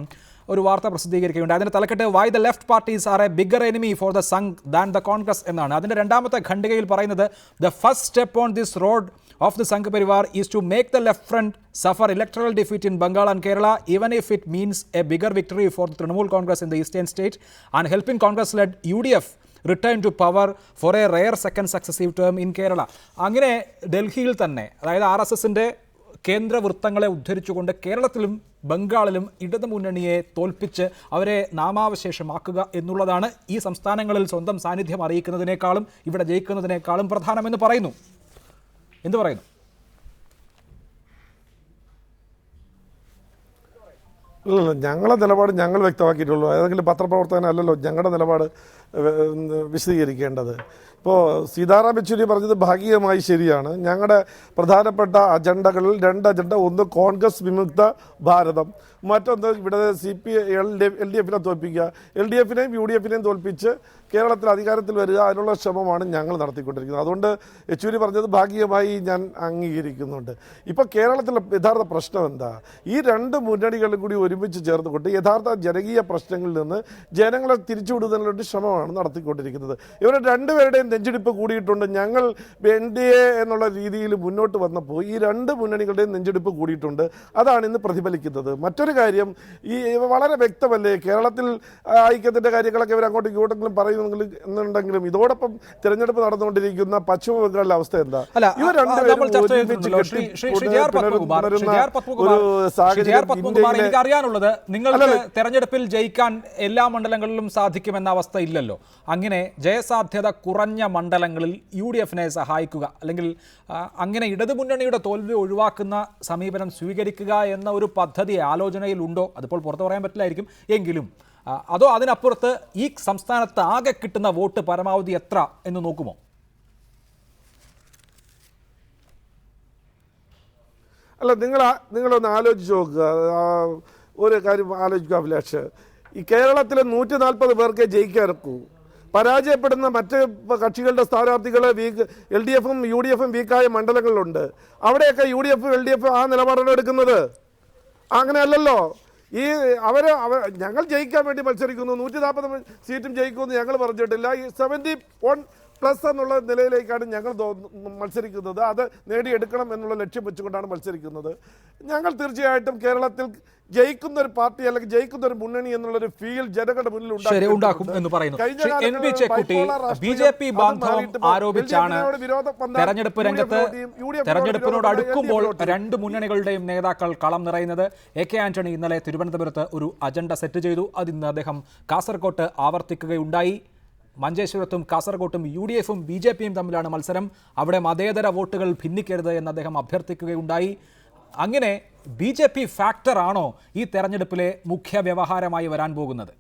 ഒരു വാർത്ത പ്രസിദ്ധീകരിക്കുകയുണ്ട്. അതിൻ്റെ തലക്കെട്ട് why the left parties are a bigger enemy for the Sangh than the Congress എന്നാണ്. അതിൻ്റെ രണ്ടാമത്തെ ഖണ്ഡികയിൽ പറയുന്നത് the first step on this road of the Sangh Parivar is to make the left front suffer electoral defeat in Bengal and Kerala, even if it means a bigger victory for the Trinamool Congress in the eastern state, and helping Congress-led UDF return to power for a rare second successive term in Kerala. അങ്ങനെ ഡൽഹിയിൽ തന്നെ, അതായത് RSS-ന്റെ കേന്ദ്ര വൃത്തങ്ങളെ ഉദ്ധരിച്ചുകൊണ്ട് കേരളത്തിലും ബംഗാളിലും ഇടതു മുന്നണിയെ തോൽപ്പിച്ച് അവരെ നാമാവശേഷമാക്കുക എന്നുള്ളതാണ് ഈ സംസ്ഥാനങ്ങളിൽ സ്വന്തം സാന്നിധ്യം അറിയിക്കുന്നതിനേക്കാളും ഇവിടെ ജയിക്കുന്നതിനേക്കാളും പ്രധാനമെന്ന് പറയുന്നു. എന്ത് പറയുന്നു? ഞങ്ങളുടെ നിലപാട് ഞങ്ങൾ വ്യക്തമാക്കിയിട്ടുള്ളൂ. ഏതെങ്കിലും പത്രപ്രവർത്തകനല്ലല്ലോ ഞങ്ങളുടെ നിലപാട് വിശദീകരിക്കേണ്ടത്. ഇപ്പോൾ സീതാറാം യെച്ചൂരി പറഞ്ഞത് ഭാഗികമായി ശരിയാണ്. ഞങ്ങളുടെ പ്രധാനപ്പെട്ട അജണ്ടകളിൽ 2 അജണ്ട, ഒന്ന് കോൺഗ്രസ് വിമുക്ത ഭാരതം, മറ്റൊന്ന് ഇവിടെ LDF-നെ തോൽപ്പിക്കുക, LDF-നെയും UDF-നെയും തോൽപ്പിച്ച് കേരളത്തിൽ അധികാരത്തിൽ വരിക, അതിനുള്ള ശ്രമമാണ് ഞങ്ങൾ നടത്തിക്കൊണ്ടിരിക്കുന്നത്. അതുകൊണ്ട് യെച്ചൂരി പറഞ്ഞത് ഭാഗികമായി ഞാൻ അംഗീകരിക്കുന്നുണ്ട്. ഇപ്പോൾ കേരളത്തിലെ യഥാർത്ഥ പ്രശ്നം എന്താ? ഈ 2 മുന്നണികളും കൂടി ഒരുമിച്ച് ചേർന്നുകൊണ്ട് യഥാർത്ഥ ജനകീയ പ്രശ്നങ്ങളിൽ നിന്ന് ജനങ്ങളെ തിരിച്ചുവിടുന്നതിനുള്ള ശ്രമമാണ് ശ്രമമാണ് നടത്തിക്കൊണ്ടിരിക്കുന്നത്. ഇവരുടെ രണ്ടുപേരുടെയും നെഞ്ചിടിപ്പ് കൂടിയിട്ടുണ്ട്. ഞങ്ങൾ NDA എന്നുള്ള രീതിയിൽ മുന്നോട്ട് വന്നപ്പോൾ ഈ രണ്ട് മുന്നണികളുടെയും നെഞ്ചെടുപ്പ് കൂടിയിട്ടുണ്ട്. അതാണ് ഇന്ന് പ്രതിഫലിക്കുന്നത്. മറ്റൊരു കാര്യം, ഈ വളരെ വ്യക്തമല്ലേ, കേരളത്തിൽ ഐക്യത്തിൻ്റെ കാര്യങ്ങളൊക്കെ ഇവർ അങ്ങോട്ടും ഇങ്ങോട്ടെങ്കിലും പറയുന്നുണ്ടെങ്കിലും ഇതോടൊപ്പം തിരഞ്ഞെടുപ്പ് നടന്നുകൊണ്ടിരിക്കുന്ന പശ്ചിമ ബംഗാളിലെ അവസ്ഥ എന്താ? ഇവർ രണ്ടുപേരും എനിക്ക് അറിയാനുള്ളത്, നിങ്ങൾക്ക് തെരഞ്ഞെടുപ്പിൽ ജയിക്കാൻ എല്ലാ മണ്ഡലങ്ങളിലും സാധിക്കുമെന്ന അവസ്ഥ ഇല്ലല്ലോ. അങ്ങനെ ജയസാധ്യത കുറഞ്ഞ മണ്ഡലങ്ങളിൽ UDF-നെ സഹായിക്കുക, അല്ലെങ്കിൽ അങ്ങനെ ഇടതുമുന്നണിയുടെ തോൽവി ഒഴിവാക്കുന്ന സമീപനം സ്വീകരിക്കുക എന്ന ഒരു പദ്ധതി ആലോചനയിലുണ്ടോ? അതിപ്പോൾ പുറത്തു പറയാൻ പറ്റില്ലായിരിക്കും എങ്കിലും, അതോ അതിനപ്പുറത്ത് ഈ സംസ്ഥാനത്ത് ആകെ കിട്ടുന്ന വോട്ട് പരമാവധി എത്ര എന്ന് നോക്കുമോ? അല്ല, നിങ്ങളൊന്ന് ആലോചിച്ച് നോക്കുക. ഒരു കാര്യം ആലോചിക്കുക അഭിലാഷ്, ഈ കേരളത്തിലെ 140 പേർക്കേ ജയിക്കാനൊക്കൂ. പരാജയപ്പെടുന്ന മറ്റ് കക്ഷികളുടെ സ്ഥാനാർത്ഥികളെ LDF-ഉം UDF-ഉം വീക്കായ മണ്ഡലങ്ങളിലുണ്ട്. അവിടെയൊക്കെ UDF LDF ആ നിലപാടാണ് എടുക്കുന്നത്. അങ്ങനെയല്ലല്ലോ. ഈ ഞങ്ങൾ ജയിക്കാൻ വേണ്ടി മത്സരിക്കുന്നു, 140 സീറ്റും ജയിക്കുമെന്ന് ഞങ്ങൾ പറഞ്ഞിട്ടില്ല. ഈ 71+ എന്നുള്ള നിലയിലേക്കാണ് ഞങ്ങൾ മത്സരിക്കുന്നത്. അത് നേടിയെടുക്കണം എന്നുള്ള ലക്ഷ്യം വെച്ചുകൊണ്ടാണ് മത്സരിക്കുന്നത്. ഞങ്ങൾ തീർച്ചയായിട്ടും കേരളത്തിൽ ജയിക്കുന്ന ഒരു പാർട്ടി അല്ലെങ്കിൽ ജയിക്കുന്ന ഒരു മുന്നണി എന്നുള്ളൊരു ഫീൽ ജനങ്ങളുടെ മുന്നിൽ ഉണ്ടാക്കും എന്ന് പറയുന്നു. NP ചെക്കുട്ടി BJP ബാന്ധവം ആരോപിച്ചാണ് തെരഞ്ഞെടുപ്പ് രംഗത്ത് തെരഞ്ഞെടുപ്പിനോട് അടുക്കുമ്പോൾ രണ്ട് മുന്നണികളുടെയും നേതാക്കൾ കളം നിറയുന്നത്. AK ആന്റണി ഇന്നലെ തിരുവനന്തപുരത്ത് ഒരു അജണ്ട സെറ്റ് ചെയ്തു. അതിന്ന് അദ്ദേഹം കാസർകോട്ട് ആവർത്തിക്കുകയുണ്ടായി. മഞ്ചേശ്വരത്തും കാസർകോട്ടും UDF-ഉം BJP-യും തമ്മിലാണ് മത്സരം. അവിടെ മതേതര വോട്ടുകൾ ഭിന്നിക്കരുത് എന്ന് അദ്ദേഹം അഭ്യർത്ഥിക്കുകയുണ്ടായി. അങ്ങനെ BJP ഫാക്ടർ ആണോ ഈ തെരഞ്ഞെടുപ്പിലെ മുഖ്യ വ്യവഹാരമായി വരാൻ പോകുന്നത്?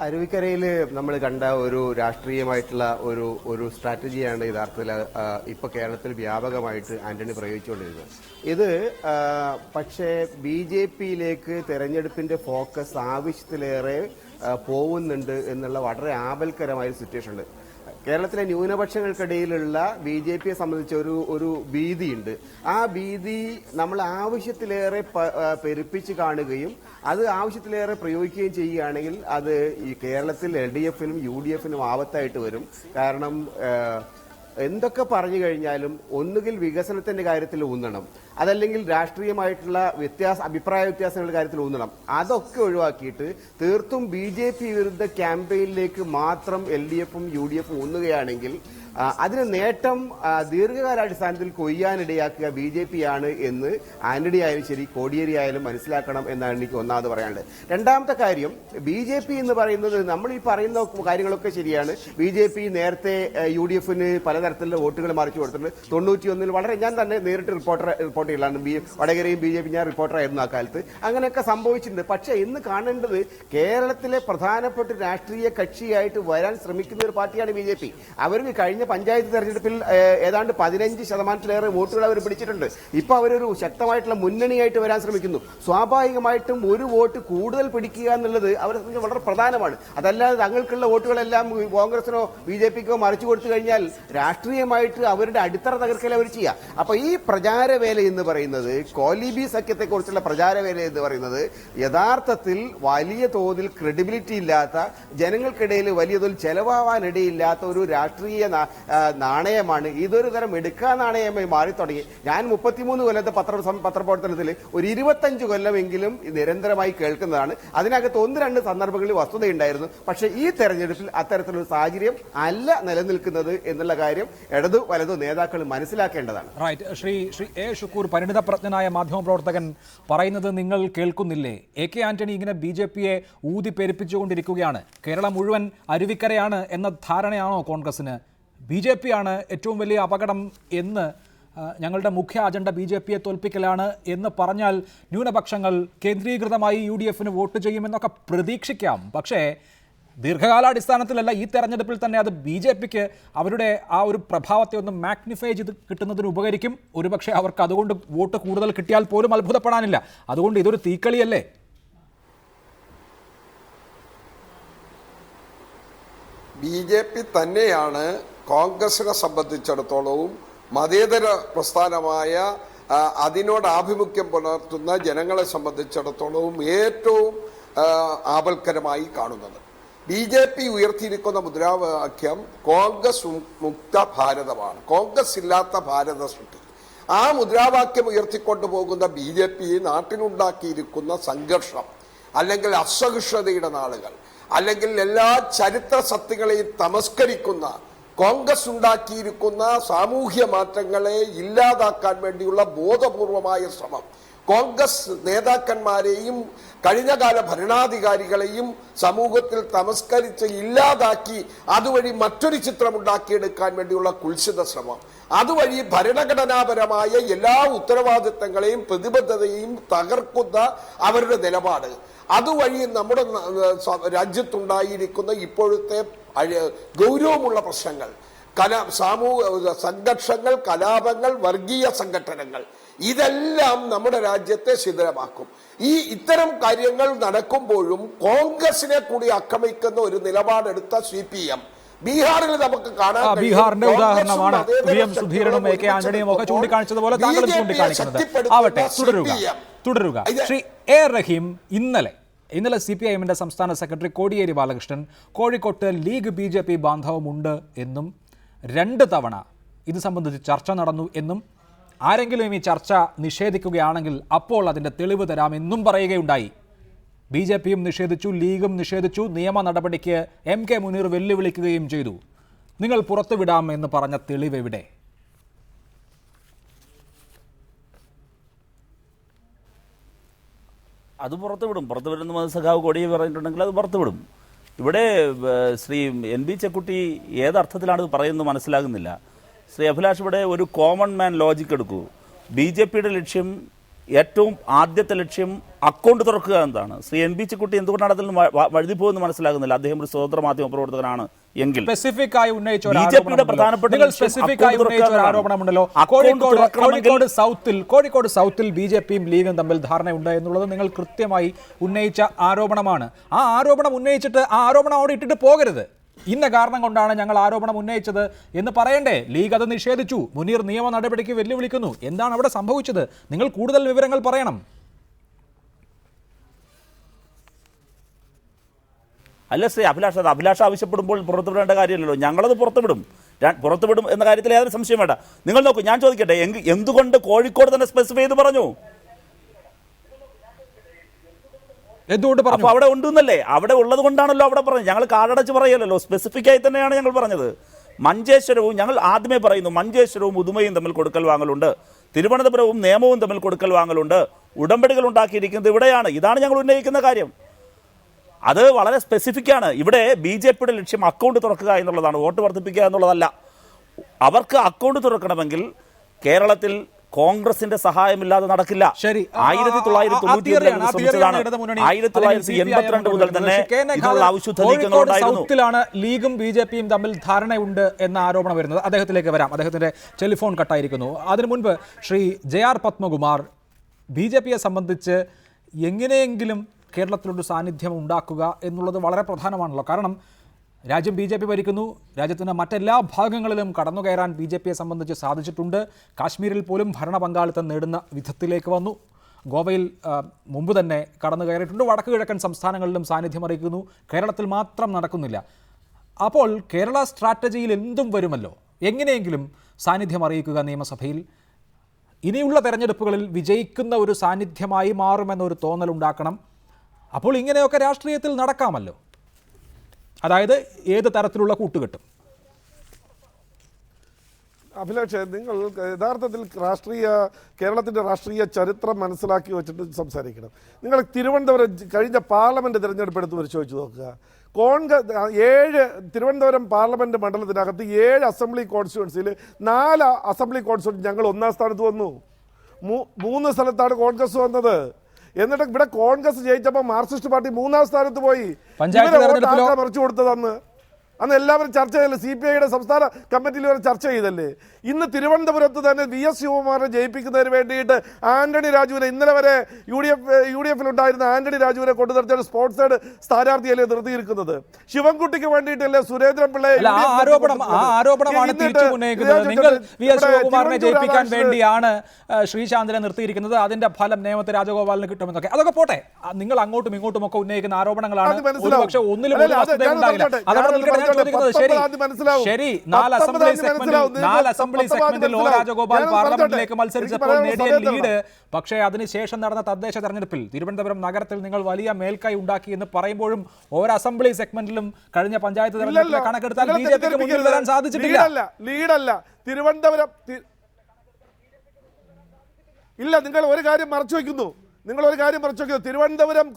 അരുവിക്കരയിൽ നമ്മൾ കണ്ട ഒരു രാഷ്ട്രീയമായിട്ടുള്ള ഒരു സ്ട്രാറ്റജിയാണ് യഥാർത്ഥത്തിൽ ഇപ്പോൾ കേരളത്തിൽ വ്യാപകമായിട്ട് ആന്റണി പ്രയോഗിച്ചുകൊണ്ടിരുന്നത്. ഇത് പക്ഷേ BJP-യിലേക്ക് തെരഞ്ഞെടുപ്പിന്റെ ഫോക്കസ് ആവശ്യത്തിലേറെ പോകുന്നുണ്ട് എന്നുള്ള വളരെ ആപൽക്കരമായ ഒരു സിറ്റുവേഷൻ ഉണ്ട്. കേരളത്തിലെ ന്യൂനപക്ഷങ്ങൾക്കിടയിലുള്ള BJP-യെ സംബന്ധിച്ച ഒരു ഭീതിയുണ്ട്. ആ ഭീതി നമ്മൾ ആവശ്യത്തിലേറെ പെരുപ്പിച്ച് കാണുകയും അത് ആവശ്യത്തിലേറെ പ്രയോഗിക്കുകയും ചെയ്യുകയാണെങ്കിൽ അത് ഈ കേരളത്തിൽ LDF-നും UDF-നും ആപത്തായിട്ട് വരും. കാരണം എന്തൊക്കെ പറഞ്ഞു കഴിഞ്ഞാലും ഒന്നുകിൽ വികസനത്തിന്റെ കാര്യത്തിൽ ഊന്നണം, അതല്ലെങ്കിൽ രാഷ്ട്രീയമായിട്ടുള്ള അഭിപ്രായ വ്യത്യാസങ്ങളുടെ കാര്യത്തിൽ ഊന്നണം. അതൊക്കെ ഒഴിവാക്കിയിട്ട് തീർത്തും BJP വിരുദ്ധ ക്യാമ്പയിനിലേക്ക് മാത്രം LDF-ഉം UDF-ഉം ഊന്നുകയാണെങ്കിൽ അതിന് നേട്ടം ദീർഘകാലാടിസ്ഥാനത്തിൽ കൊയ്യാനിടയാക്കുക BJP-യാണ് എന്ന് ആന്റണി ആയാലും ശരി കോടിയേരി ആയാലും മനസ്സിലാക്കണം എന്നാണ് എനിക്ക് ഒന്നാമത് പറയാനുള്ളത്. രണ്ടാമത്തെ കാര്യം, BJP എന്ന് പറയുന്നത് നമ്മൾ ഈ പറയുന്ന കാര്യങ്ങളൊക്കെ ശരിയാണ്. BJP നേരത്തെ UDF-ന് പലതരത്തിലുള്ള വോട്ടുകൾ മറിച്ചു കൊടുത്തിട്ടുണ്ട്. 91-ൽ വളരെ ഞാൻ തന്നെ നേരിട്ട് റിപ്പോർട്ട് ചെയ്യലാണ്. വടകരയും BJP ഞാൻ റിപ്പോർട്ടറായിരുന്നു ആ കാലത്ത്. അങ്ങനെയൊക്കെ സംഭവിച്ചിട്ടുണ്ട്. പക്ഷേ ഇന്ന് കാണേണ്ടത് കേരളത്തിലെ പ്രധാനപ്പെട്ട രാഷ്ട്രീയ കക്ഷിയായിട്ട് വരാൻ ശ്രമിക്കുന്ന ഒരു പാർട്ടിയാണ് BJP. അവർക്ക് കഴിഞ്ഞ പഞ്ചായത്ത് തെരഞ്ഞെടുപ്പിൽ ഏതാണ്ട് 15% വോട്ടുകൾ അവർ പിടിച്ചിട്ടുണ്ട്. ഇപ്പൊ അവരൊരു ശക്തമായിട്ടുള്ള മുന്നണിയായിട്ട് വരാൻ ശ്രമിക്കുന്നു. സ്വാഭാവികമായിട്ടും ഒരു വോട്ട് കൂടുതൽ പിടിക്കുക എന്നുള്ളത് അവരെ സംബന്ധിച്ച് വളരെ പ്രധാനമാണ്. അതല്ലാതെ തങ്ങൾക്കുള്ള വോട്ടുകളെല്ലാം കോൺഗ്രസിനോ BJP-ക്കോ മറിച്ചു കൊടുത്തു കഴിഞ്ഞാൽ രാഷ്ട്രീയമായിട്ട് അവരുടെ അടിത്തറ തകർക്കൽ അവർ ചെയ്യുക. അപ്പൊ ഈ പ്രചാരവേല എന്ന് പറയുന്നത്, കോലീബി സഖ്യത്തെ കുറിച്ചുള്ള പ്രചാരവേല എന്ന് പറയുന്നത് യഥാർത്ഥത്തിൽ വലിയ തോതിൽ ക്രെഡിബിലിറ്റി ഇല്ലാത്ത, ജനങ്ങൾക്കിടയിൽ വലിയ തോതിൽ ചെലവാവാനിടയില്ലാത്ത ഒരു രാഷ്ട്രീയ നാണയമാണ്. ഇതൊരു തരം എടുക്കാ നാണയമായി മാറി തുടങ്ങി. ഞാൻ 33 കൊല്ലത്തെ പത്രപ്രവർത്തനത്തിൽ ഒരു 25 കൊല്ലമെങ്കിലും നിരന്തരമായി കേൾക്കുന്നതാണ്. അതിനകത്ത് 1-2 സന്ദർഭങ്ങളിൽ വസ്തുതയുണ്ടായിരുന്നു. പക്ഷേ ഈ തെരഞ്ഞെടുപ്പിൽ അത്തരത്തിലൊരു സാഹചര്യം അല്ല നിലനിൽക്കുന്നത് എന്നുള്ള കാര്യം ഇടതു വലതു നേതാക്കൾ മനസ്സിലാക്കേണ്ടതാണ്. റൈറ്റ്. ശ്രീ A. ഷുക്കൂർ, പരിണിതപ്രജ്ഞനായ മാധ്യമപ്രവർത്തകൻ, പറയുന്നത് നിങ്ങൾ കേൾക്കുന്നില്ലേ? AK ആന്റണി ഇങ്ങനെ BJP-യെ ഊതി പെരുപ്പിച്ചുകൊണ്ടിരിക്കുകയാണ്. കേരളം മുഴുവൻ അരുവിക്കരയാണ് എന്ന ധാരണയാണോ കോൺഗ്രസിന്? BJP-യാണ് ഏറ്റവും വലിയ അപകടം എന്ന്, ഞങ്ങളുടെ മുഖ്യ അജണ്ട BJP-യെ തോൽപ്പിക്കലാണ് എന്ന് പറഞ്ഞാൽ ന്യൂനപക്ഷങ്ങൾ കേന്ദ്രീകൃതമായി UDF-ന് വോട്ട് ചെയ്യുമെന്നൊക്കെ പ്രതീക്ഷിക്കാം. പക്ഷേ ദീർഘകാലാടിസ്ഥാനത്തിലല്ല, ഈ തെരഞ്ഞെടുപ്പിൽ തന്നെ അത് BJP-ക്ക് അവരുടെ ആ ഒരു പ്രഭാവത്തെ ഒന്ന് മാഗ്നിഫൈ ചെയ്ത് കിട്ടുന്നതിന് ഉപകരിക്കും. ഒരുപക്ഷെ അവർക്ക് അതുകൊണ്ട് വോട്ട് കൂടുതൽ കിട്ടിയാൽ പോലും അത്ഭുതപ്പെടാനില്ല. അതുകൊണ്ട് ഇതൊരു തീക്കളിയല്ലേ? BJP തന്നെയാണ് കോൺഗ്രസിനെ സംബന്ധിച്ചിടത്തോളവും മതേതര പ്രസ്ഥാനമായ അതിനോട് ആഭിമുഖ്യം പുലർത്തുന്ന ജനങ്ങളെ സംബന്ധിച്ചിടത്തോളവും ഏറ്റവും ആപൽക്കരമായി കാണുന്നത്. BJP ഉയർത്തിയിരിക്കുന്ന മുദ്രാവാക്യം കോൺഗ്രസ് മുക്ത ഭാരതമാണ്, കോൺഗ്രസ് ഇല്ലാത്ത ഭാരത സൃഷ്ടി. ആ മുദ്രാവാക്യം ഉയർത്തിക്കൊണ്ടു പോകുന്ന BJP നാട്ടിലുണ്ടാക്കിയിരിക്കുന്ന സംഘർഷം, അല്ലെങ്കിൽ അസഹിഷ്ണുതയുടെ നാളുകൾ, അല്ലെങ്കിൽ എല്ലാ ചരിത്ര സത്യങ്ങളെയും തമസ്കരിക്കുന്ന കോൺഗ്രസ് ഉണ്ടാക്കിയിരിക്കുന്ന സാമൂഹ്യ മാറ്റങ്ങളെ ഇല്ലാതാക്കാൻ വേണ്ടിയുള്ള ബോധപൂർവമായ ശ്രമം, കോൺഗ്രസ് നേതാക്കന്മാരെയും കഴിഞ്ഞകാല ഭരണാധികാരികളെയും സമൂഹത്തിൽ തമസ്കരിച്ച് ഇല്ലാതാക്കി അതുവഴി മറ്റൊരു ചിത്രം ഉണ്ടാക്കിയെടുക്കാൻ വേണ്ടിയുള്ള കുൽസിത ശ്രമം, അതുവഴി ഭരണഘടനാപരമായ എല്ലാ ഉത്തരവാദിത്തങ്ങളെയും പ്രതിബദ്ധതയും തകർക്കുന്ന അവരുടെ നിലപാട്, അതുവഴി നമ്മുടെ രാജ്യത്തുണ്ടായിരിക്കുന്ന ഇപ്പോഴത്തെ ഗൗരവമുള്ള പ്രശ്നങ്ങൾ, സാമൂഹ്യ സംഘർഷങ്ങൾ, കലാപങ്ങൾ, വർഗീയ സംഘടനകൾ, ഇതെല്ലാം നമ്മുടെ രാജ്യത്തെ ശിഥിലമാക്കും. ഇത്തരം കാര്യങ്ങൾ നടക്കുമ്പോഴും കോൺഗ്രസിനെ കൂടി ആക്രമിക്കുന്ന ഒരു നിലപാടെടുത്ത CPM ബീഹാറിൽ നമുക്ക് കാണാൻ ബീഹാറിന്റെ ഉദാഹരണമാണ് സുധീരനും AK ആന്റണിയും ഒക്കെ ചൂണ്ടിക്കാണിച്ചതുപോലെ താങ്കളും ചൂണ്ടിക്കാണിക്കുന്നത്. ആവട്ടെ, തുടരുക. ശ്രീ A റഹീം, ഇന്നലെ CPIM-ന്റെ സംസ്ഥാന സെക്രട്ടറി കോടിയേരി ബാലകൃഷ്ണൻ കോഴിക്കോട്ട് ലീഗ് BJP ബാന്ധവമുണ്ട് എന്നും 2 തവണ ഇത് സംബന്ധിച്ച് ചർച്ച നടന്നു എന്നും ആരെങ്കിലും ഈ ചർച്ച നിഷേധിക്കുകയാണെങ്കിൽ അപ്പോൾ അതിൻ്റെ തെളിവ് തരാമെന്നും പറയുകയുണ്ടായി. BJP-യും നിഷേധിച്ചു, ലീഗും നിഷേധിച്ചു, നിയമ നടപടിക്ക് MK മുനീർ വെല്ലുവിളിക്കുകയും ചെയ്തു. നിങ്ങൾ പുറത്തുവിടാം എന്ന് പറഞ്ഞ തെളിവ് എവിടെ? അത് പുറത്തുവിടും. പുറത്തുവിടുന്ന സഖാവ് കോടിയെ പറഞ്ഞിട്ടുണ്ടെങ്കിൽ അത് പുറത്തുവിടും. ഇവിടെ ശ്രീ NB ചെക്കുട്ടി ഏതർത്ഥത്തിലാണ് ഇത് പറയുന്നത് മനസ്സിലാകുന്നില്ല. ശ്രീ അഭിലാഷ്, ഇവിടെ ഒരു കോമൺ മാൻ ലോജിക്ക് എടുക്കൂ. BJP-യുടെ ലക്ഷ്യം, ഏറ്റവും ആദ്യത്തെ ലക്ഷ്യം അക്കൗണ്ട് തുറക്കുക എന്നതാണ്. ശ്രീ NB ചെക്കുട്ടി എന്തുകൊണ്ടാണ് അതിൽ വഴുതി പോകുന്നത് മനസ്സിലാകുന്നില്ല. അദ്ദേഹം ഒരു സ്വതന്ത്ര മാധ്യമ പ്രവർത്തകനാണ് എങ്കിൽ BJP-യുടെ പ്രധാനപ്പെട്ട ആരോപണമുണ്ടല്ലോ, കോഴിക്കോട് സൗത്തിൽ BJP-യും ലീഗും തമ്മിൽ ധാരണയുണ്ട് എന്നുള്ളത് നിങ്ങൾ കൃത്യമായി ഉന്നയിച്ച ആരോപണമാണ്. ആ ആരോപണം ഉന്നയിച്ചിട്ട് ആ ആരോപണം അവിടെ ഇട്ടിട്ട് പോകരുത്. ഇന്ന കാരണം കൊണ്ടാണ് ഞങ്ങൾ ആരോപണം ഉന്നയിച്ചത് എന്ന് പറയണ്ടേ? ലീഗ് അത് നിഷേധിച്ചു, മുനീർ നിയമ നടപടിക്ക് വെല്ലുവിളിക്കുന്നു. എന്താണ് അവിടെ സംഭവിച്ചത്? നിങ്ങൾ കൂടുതൽ വിവരങ്ങൾ പറയണം. അല്ല ശ്രീ അഭിലാഷ്, അത് അഭിലാഷ് ആവശ്യപ്പെടുമ്പോൾ പുറത്തുവിടേണ്ട കാര്യമല്ലല്ലോ. ഞങ്ങളത് പുറത്തുവിടും എന്ന കാര്യത്തിൽ യാതൊരു സംശയം വേണ്ട. നിങ്ങൾ നോക്കൂ, ഞാൻ ചോദിക്കട്ടെ, എന്തുകൊണ്ട് കോഴിക്കോട് തന്നെ സ്പെസിഫൈ ചെയ്ത് പറഞ്ഞു? അപ്പൊ അവിടെ ഉണ്ടെന്നല്ലേ? അവിടെ ഉള്ളത് കൊണ്ടാണല്ലോ അവിടെ പറഞ്ഞത്. ഞങ്ങൾ കാടടച്ച് പറയല്ലോ, സ്പെസിഫിക് ആയി തന്നെയാണ് ഞങ്ങൾ പറഞ്ഞത്. മഞ്ചേശ്വരവും, ഞങ്ങൾ ആദ്യമേ പറയുന്നു, മഞ്ചേശ്വരവും ഉദുമയും തമ്മിൽ കൊടുക്കൽ വാങ്ങലുണ്ട്, തിരുവനന്തപുരവും നിയമവും തമ്മിൽ കൊടുക്കൽ വാങ്ങലുണ്ട്, ഉടമ്പടികൾ ഉണ്ടാക്കിയിരിക്കുന്നത് ഇവിടെയാണ്. ഇതാണ് ഞങ്ങൾ ഉന്നയിക്കുന്ന കാര്യം. അത് വളരെ സ്പെസിഫിക് ആണ്. ഇവിടെ BJP-യുടെ ലക്ഷ്യം അക്കൗണ്ട് തുറക്കുക എന്നുള്ളതാണ്, വോട്ട് വർദ്ധിപ്പിക്കുക എന്നുള്ളതല്ല. അവർക്ക് അക്കൗണ്ട് തുറക്കണമെങ്കിൽ കേരളത്തിൽ കോൺഗ്രസിന്റെ സഹായമില്ലാതെ നടക്കില്ല. 1982 മുതൽ തന്നെ സൗത്തിലാണ് ലീഗും BJP-യും തമ്മിൽ ധാരണയുണ്ട് എന്ന ആരോപണം വരുന്നത്. അദ്ദേഹത്തിലേക്ക് വരാം. അദ്ദേഹത്തിന്റെ ടെലിഫോൺ കട്ടായിരിക്കുന്നു. അതിനു മുൻപ് ശ്രീ JR പത്മകുമാർ, BJP-യെ സംബന്ധിച്ച് എങ്ങനെയെങ്കിലും കേരളത്തിലൊരു സാന്നിധ്യം ഉണ്ടാക്കുക എന്നുള്ളത് വളരെ പ്രധാനമാണല്ലോ. കാരണം രാജ്യം BJP ഭരിക്കുന്നു. രാജ്യത്തിൻ്റെ മറ്റെല്ലാ ഭാഗങ്ങളിലും കടന്നു കയറാൻ BJP-യെ സംബന്ധിച്ച് സാധിച്ചിട്ടുണ്ട്. കാശ്മീരിൽ പോലും ഭരണ പങ്കാളിത്തം നേടുന്ന വിധത്തിലേക്ക് വന്നു. ഗോവയിൽ മുമ്പ് തന്നെ കടന്നു കയറിയിട്ടുണ്ട്. വടക്ക് കിഴക്കൻ സംസ്ഥാനങ്ങളിലും സാന്നിധ്യം അറിയിക്കുന്നു. കേരളത്തിൽ മാത്രം നടക്കുന്നില്ല. അപ്പോൾ കേരള സ്ട്രാറ്റജിയിൽ എന്തും വരുമല്ലോ. എങ്ങനെയെങ്കിലും സാന്നിധ്യം അറിയിക്കുക നിയമസഭയിൽ. ഇനിയുള്ള തെരഞ്ഞെടുപ്പുകളിൽ വിജയിക്കുന്ന ഒരു സാന്നിധ്യമായി മാറുമെന്നൊരു തോന്നലുണ്ടാക്കണം. അപ്പോൾ ഇങ്ങനെയൊക്കെ രാഷ്ട്രീയത്തിൽ നടക്കാമല്ലോ. അതായത് ഏത് തരത്തിലുള്ള കൂട്ടുകെട്ടും. അഭിലാഷ്, നിങ്ങൾ യഥാർത്ഥത്തിൽ കേരളത്തിൻ്റെ രാഷ്ട്രീയ ചരിത്രം മനസ്സിലാക്കി വെച്ചിട്ട് സംസാരിക്കണം. നിങ്ങൾ തിരുവനന്തപുരം കഴിഞ്ഞ പാർലമെൻറ്റ് തിരഞ്ഞെടുപ്പ് എടുത്ത് പരിശോധിച്ച് നോക്കുക. തിരുവനന്തപുരം പാർലമെൻറ്റ് മണ്ഡലത്തിനകത്ത് 7 അസംബ്ലി കോൺസ്റ്റിറ്റ്യുവൻസിയിൽ 4 അസംബ്ലി കോൺസ്റ്റിറ്റ്യുവൻസി ഞങ്ങൾ 1ാം സ്ഥാനത്ത് വന്നു. 3 സ്ഥലത്താണ് കോൺഗ്രസ് വന്നത്. എന്നിട്ട് ഇവിടെ കോൺഗ്രസ് ജയിച്ചപ്പോൾ മാർക്സിസ്റ്റ് പാർട്ടി 3ാം സ്ഥാനത്ത് പോയി. മറിച്ചു കൊടുത്തതന്ന് അന്ന് എല്ലാവരും ചർച്ച ചെയ്തല്ലേ, CPIയുടെ സംസ്ഥാന കമ്മിറ്റിയിൽ വരെ ചർച്ച ചെയ്തല്ലേ. ഇന്ന് തിരുവനന്തപുരത്ത് തന്നെ VS ശിവകുമാറിനെ ജയിപ്പിക്കുന്നതിന് വേണ്ടിയിട്ട് ആന്റണി രാജുവിനെ, ഇന്നലെ വരെ UDF ഉണ്ടായിരുന്ന ആന്റണി രാജുവിനെ കൊണ്ടു നിർത്തിയ സ്പോർട്സ് സൈഡ് സ്ഥാനാർത്ഥിയല്ലേ നിർത്തിയിരിക്കുന്നത്. ശിവൻകുട്ടിക്ക് വേണ്ടിയിട്ടല്ലേ സുരേന്ദ്രൻ പിള്ളയെ നിങ്ങൾ VS ശിവകുമാറിനെ ജയിപ്പിക്കാൻ വേണ്ടിയാണ് ശ്രീശാന്തിനെ നിർത്തിയിരിക്കുന്നത്, അതിന്റെ ഫലം നേമത്ത് രാജഗോപാലിന് കിട്ടുമെന്നൊക്കെ. അതൊക്കെ പോട്ടെ, നിങ്ങൾ അങ്ങോട്ടും ഇങ്ങോട്ടും ഒക്കെ ഉന്നയിക്കുന്ന ആരോപണങ്ങളാണ്. പക്ഷേ ഒന്നിലും ഒരു വസ്തുതയുണ്ടാകില്ല. ശരി, 4 അസംബ്ലി സെഗ്മെന്റിൽ O രാജഗോപാൽ പാർലമെന്റിലേക്ക് മത്സരിച്ചപ്പോൾ നേടിയ ലീഡ്, പക്ഷേ അതിനുശേഷം നടന്ന തദ്ദേശ തെരഞ്ഞെടുപ്പിൽ തിരുവനന്തപുരം നഗരത്തിൽ നിങ്ങൾ വലിയ മേൽക്കൈ ഉണ്ടാക്കി എന്ന് പറയുമ്പോഴും ഓരോ അസംബ്ലി സെഗ്മെന്റിലും കഴിഞ്ഞ പഞ്ചായത്ത് തെരഞ്ഞെടുപ്പിലെ കണക്കെടുത്താൽ BJPക്ക് മുന്നിൽ വരാൻ സാധിച്ചിട്ടില്ല. ലീഡല്ല തിരുവനന്തപുരം ഇല്ല. നിങ്ങൾ ഒരു കാര്യം മറച്ചു വയ്ക്കുന്നു. തിരുവനന്തപുരം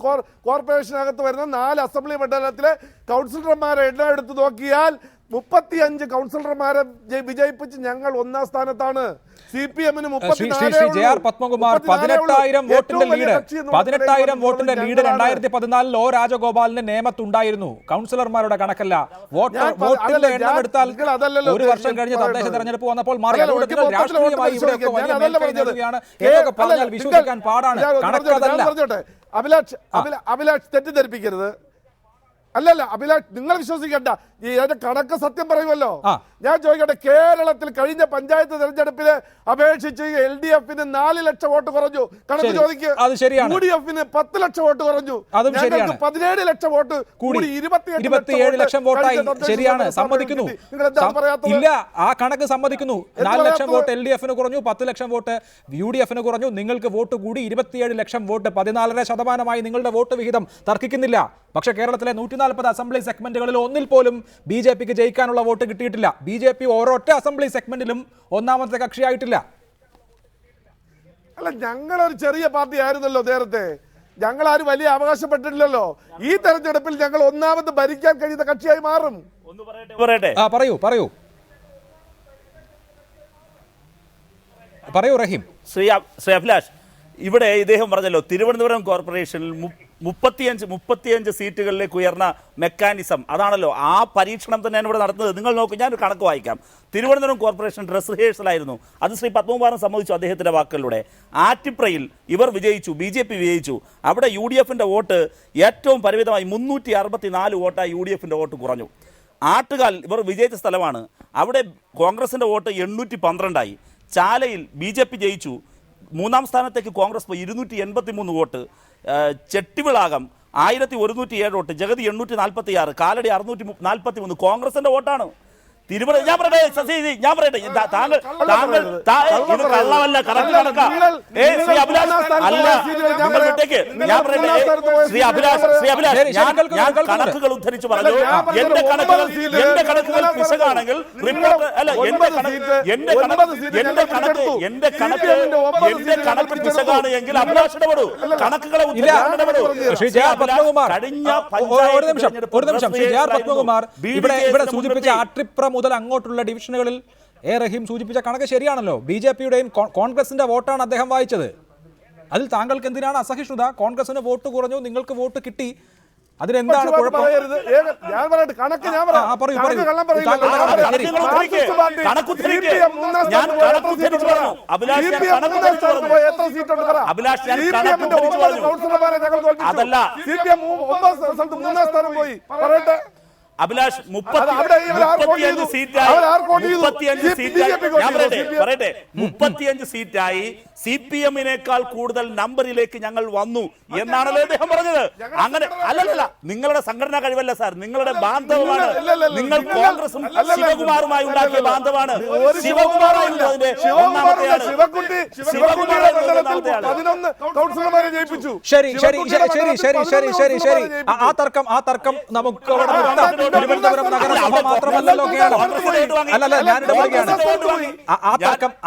കോർപ്പറേഷനകത്ത് വരുന്ന 4 അസംബ്ലി മണ്ഡലത്തിലെ കൗൺസിലർമാരെ എണ്ണം എടുത്ത് നോക്കിയാൽ 35 കൗൺസിലർമാരെ വിജയിപ്പിച്ച് ഞങ്ങൾ 1ാം സ്ഥാനത്താണ്. CPM-ന് 34 പത്മകുമാർ 18,000 വോട്ടിന്റെ ലീഡ് 2014 O രാജഗോപാലിന് നേമത്തുണ്ടായിരുന്നു. കൗൺസിലർമാരുടെ കണക്കല്ല, വോട്ടിന്റെ എണ്ണം എടുത്താൽ ഒരു വർഷം കഴിഞ്ഞ് തദ്ദേശ തെരഞ്ഞെടുപ്പ് വന്നപ്പോൾ മാറി. രാഷ്ട്രീയമായി ഇവിടെയൊക്കെ വലിയ മേൽക്കൈ നേടുകയാണ് എന്നൊക്കെ പറഞ്ഞാൽ വിശ്വസിക്കാൻ പാടാണ്. കണക്കതല്ല. അഭിലാഷ് തെറ്റിദ്ധരിപ്പിക്കരുത്. അല്ലല്ല അഭിലാഷ്, നിങ്ങൾ വിശ്വസിക്കണ്ട, അതിന്റെ കണക്ക് സത്യം പറയുമല്ലോ. ഞാൻ ചോദിക്കട്ടെ, കേരളത്തിൽ കഴിഞ്ഞ പഞ്ചായത്ത് തെരഞ്ഞെടുപ്പിനെ അപേക്ഷിച്ച് LDF-ന് 4 ലക്ഷം വോട്ട് കുറഞ്ഞു. കണക്ക് ചോദിക്കുക. UDF-ന് 10 ലക്ഷം വോട്ട് കുറഞ്ഞു. 17 ലക്ഷം വോട്ട് കൂടി 27 ലക്ഷം വോട്ടായി. ശരിയാണ്, സമ്മതിക്കുന്നു. ഇല്ല, ആ കണക്ക് സമ്മതിക്കുന്നു. 4 ലക്ഷം വോട്ട് LDF-ന് കുറഞ്ഞു, 10 ലക്ഷം വോട്ട് UDF-ന് കുറഞ്ഞു. നിങ്ങൾക്ക് വോട്ട് കൂടി 27 ലക്ഷം വോട്ട്, 14.5% നിങ്ങളുടെ വോട്ട് വിഹിതം തർക്കിക്കുന്നില്ല. പക്ഷേ കേരളത്തിലെ 140 അസംബ്ലി സെഗ്മെന്റുകളിൽ ഒന്നിൽ പോലും BJPക്ക് ജയിക്കാനുള്ള വോട്ട് കിട്ടിയിട്ടില്ല. BJP ഓരോറ്റ അസംബ്ലി സെഗ്മെന്റിലും 1ാമത്തെ കക്ഷിയായിട്ടില്ല. അല്ല, ഞങ്ങളൊരു ചെറിയ പാർട്ടി ആയിരുന്നല്ലോ നേരത്തെ. ഞങ്ങൾ ആരും വലിയ അവകാശപ്പെട്ടിട്ടില്ലല്ലോ. ഈ തെരഞ്ഞെടുപ്പിൽ ഞങ്ങൾ 1ാമത് ഭരിക്കാൻ കഴിയുന്ന കക്ഷിയായി മാറും. പറയൂ റഹീം. ശ്രീ അഭിലാഷ്, ഇവിടെ ഇദ്ദേഹം പറഞ്ഞല്ലോ തിരുവനന്തപുരം കോർപ്പറേഷനിൽ 35 സീറ്റുകളിലേക്ക് ഉയർന്ന മെക്കാനിസം, അതാണല്ലോ ആ പരീക്ഷണം തന്നെയാണ് ഇവിടെ നടത്തുന്നത്. നിങ്ങൾ നോക്കും, ഞാനൊരു കണക്ക് വായിക്കാം. തിരുവനന്തപുരം കോർപ്പറേഷൻ ഡ്രസ് റിഹേഴ്സലായിരുന്നു. അത് ശ്രീ പത്മകുമാറും സമ്മതിച്ചു അദ്ദേഹത്തിൻ്റെ വാക്കുകളിലൂടെ. ആറ്റിപ്രയിൽ ഇവർ വിജയിച്ചു, BJP വിജയിച്ചു. അവിടെ UDF-ന്റെ വോട്ട് ഏറ്റവും പരിമിതമായി 364 വോട്ടായി UDF-ന്റെ വോട്ട് കുറഞ്ഞു. ആട്ടുകാൽ ഇവർ വിജയിച്ച സ്ഥലമാണ്. അവിടെ കോൺഗ്രസിൻ്റെ വോട്ട് 812ആയി. ചാലയിൽ BJP ജയിച്ചു, 3ാം സ്ഥാനത്തേക്ക് കോൺഗ്രസ് പോയി 283 വോട്ട്. ചെട്ടിവിളാകം 1107 വോട്ട്, ജഗതി 846, കാലടി 643 കോൺഗ്രസിന്റെ വോട്ടാണ്. തിരുവനന്തപുരം ഞാൻ പറയട്ടെ താങ്കൾ ഇത് കള്ളമല്ല, കറക്റ്റ് കണക്കാ. ശ്രീ അഭിലാഷ് അല്ല, നിങ്ങൾ വിട്ടേക്ക്. ഞാൻ പറയട്ടെ ശ്രീ അഭിലാഷ്, ഞാൻ കണക്കുകൾ ഉദ്ധരിച്ചു പറഞ്ഞു. എന്റെ കണക്കുകൾ പിശകാണെങ്കിൽ റിപ്പോർട്ട് അല്ല, എന്റെ കണക്ക് പിശകാണ് എങ്കിൽ അഭിലാഷ് ഇടപെടൂ. കണക്കുകളെ ഇടപെടൂ. കഴിഞ്ഞ പത്മകുമാർ ഇവിടെ സൂചിപ്പിച്ച ആട്രിപ്ര മുതൽ അങ്ങോട്ടുള്ള ഡിവിഷനുകളിൽ റഹീം സൂചിപ്പിച്ച കണക്ക് ശരിയാണല്ലോ. BJPയുടെയും കോൺഗ്രസിന്റെ വോട്ടാണ് അദ്ദേഹം വായിച്ചത്. അതിൽ താങ്കൾക്ക് എന്തിനാണ് അസഹിഷ്ണുത? കോൺഗ്രസിന് വോട്ട് കുറഞ്ഞു, നിങ്ങൾക്ക് വോട്ട് കിട്ടി, അതിനെന്താണ് കുഴപ്പം? അഭിലാഷ് 35 സീറ്റായി CPM-നേക്കാൾ കൂടുതൽ നമ്പറിലേക്ക് ഞങ്ങൾ വന്നു എന്നാണല്ലോ അദ്ദേഹം പറഞ്ഞത്. അങ്ങനെ അല്ലല്ല, നിങ്ങളുടെ സംഘടനാ കഴിവല്ല സാർ, നിങ്ങളുടെ ബാന്ധവമാണ്. നിങ്ങൾ കോൺഗ്രസും ശിവകുമാറുമായി ഉണ്ടാക്കിയ ബാന്ധവമാണ്. ശിവകുമാറായിരുന്നതിന്റെ ഒന്നാമത്തെയാണ്. ശരി, ആ തർക്കം നമുക്ക് തിരുവനന്തപുരം നഗരസഭ മാത്രമല്ലല്ലോ കേരളം. അല്ലല്ല, ഞാനിവിടെ പറയുകയാണ്,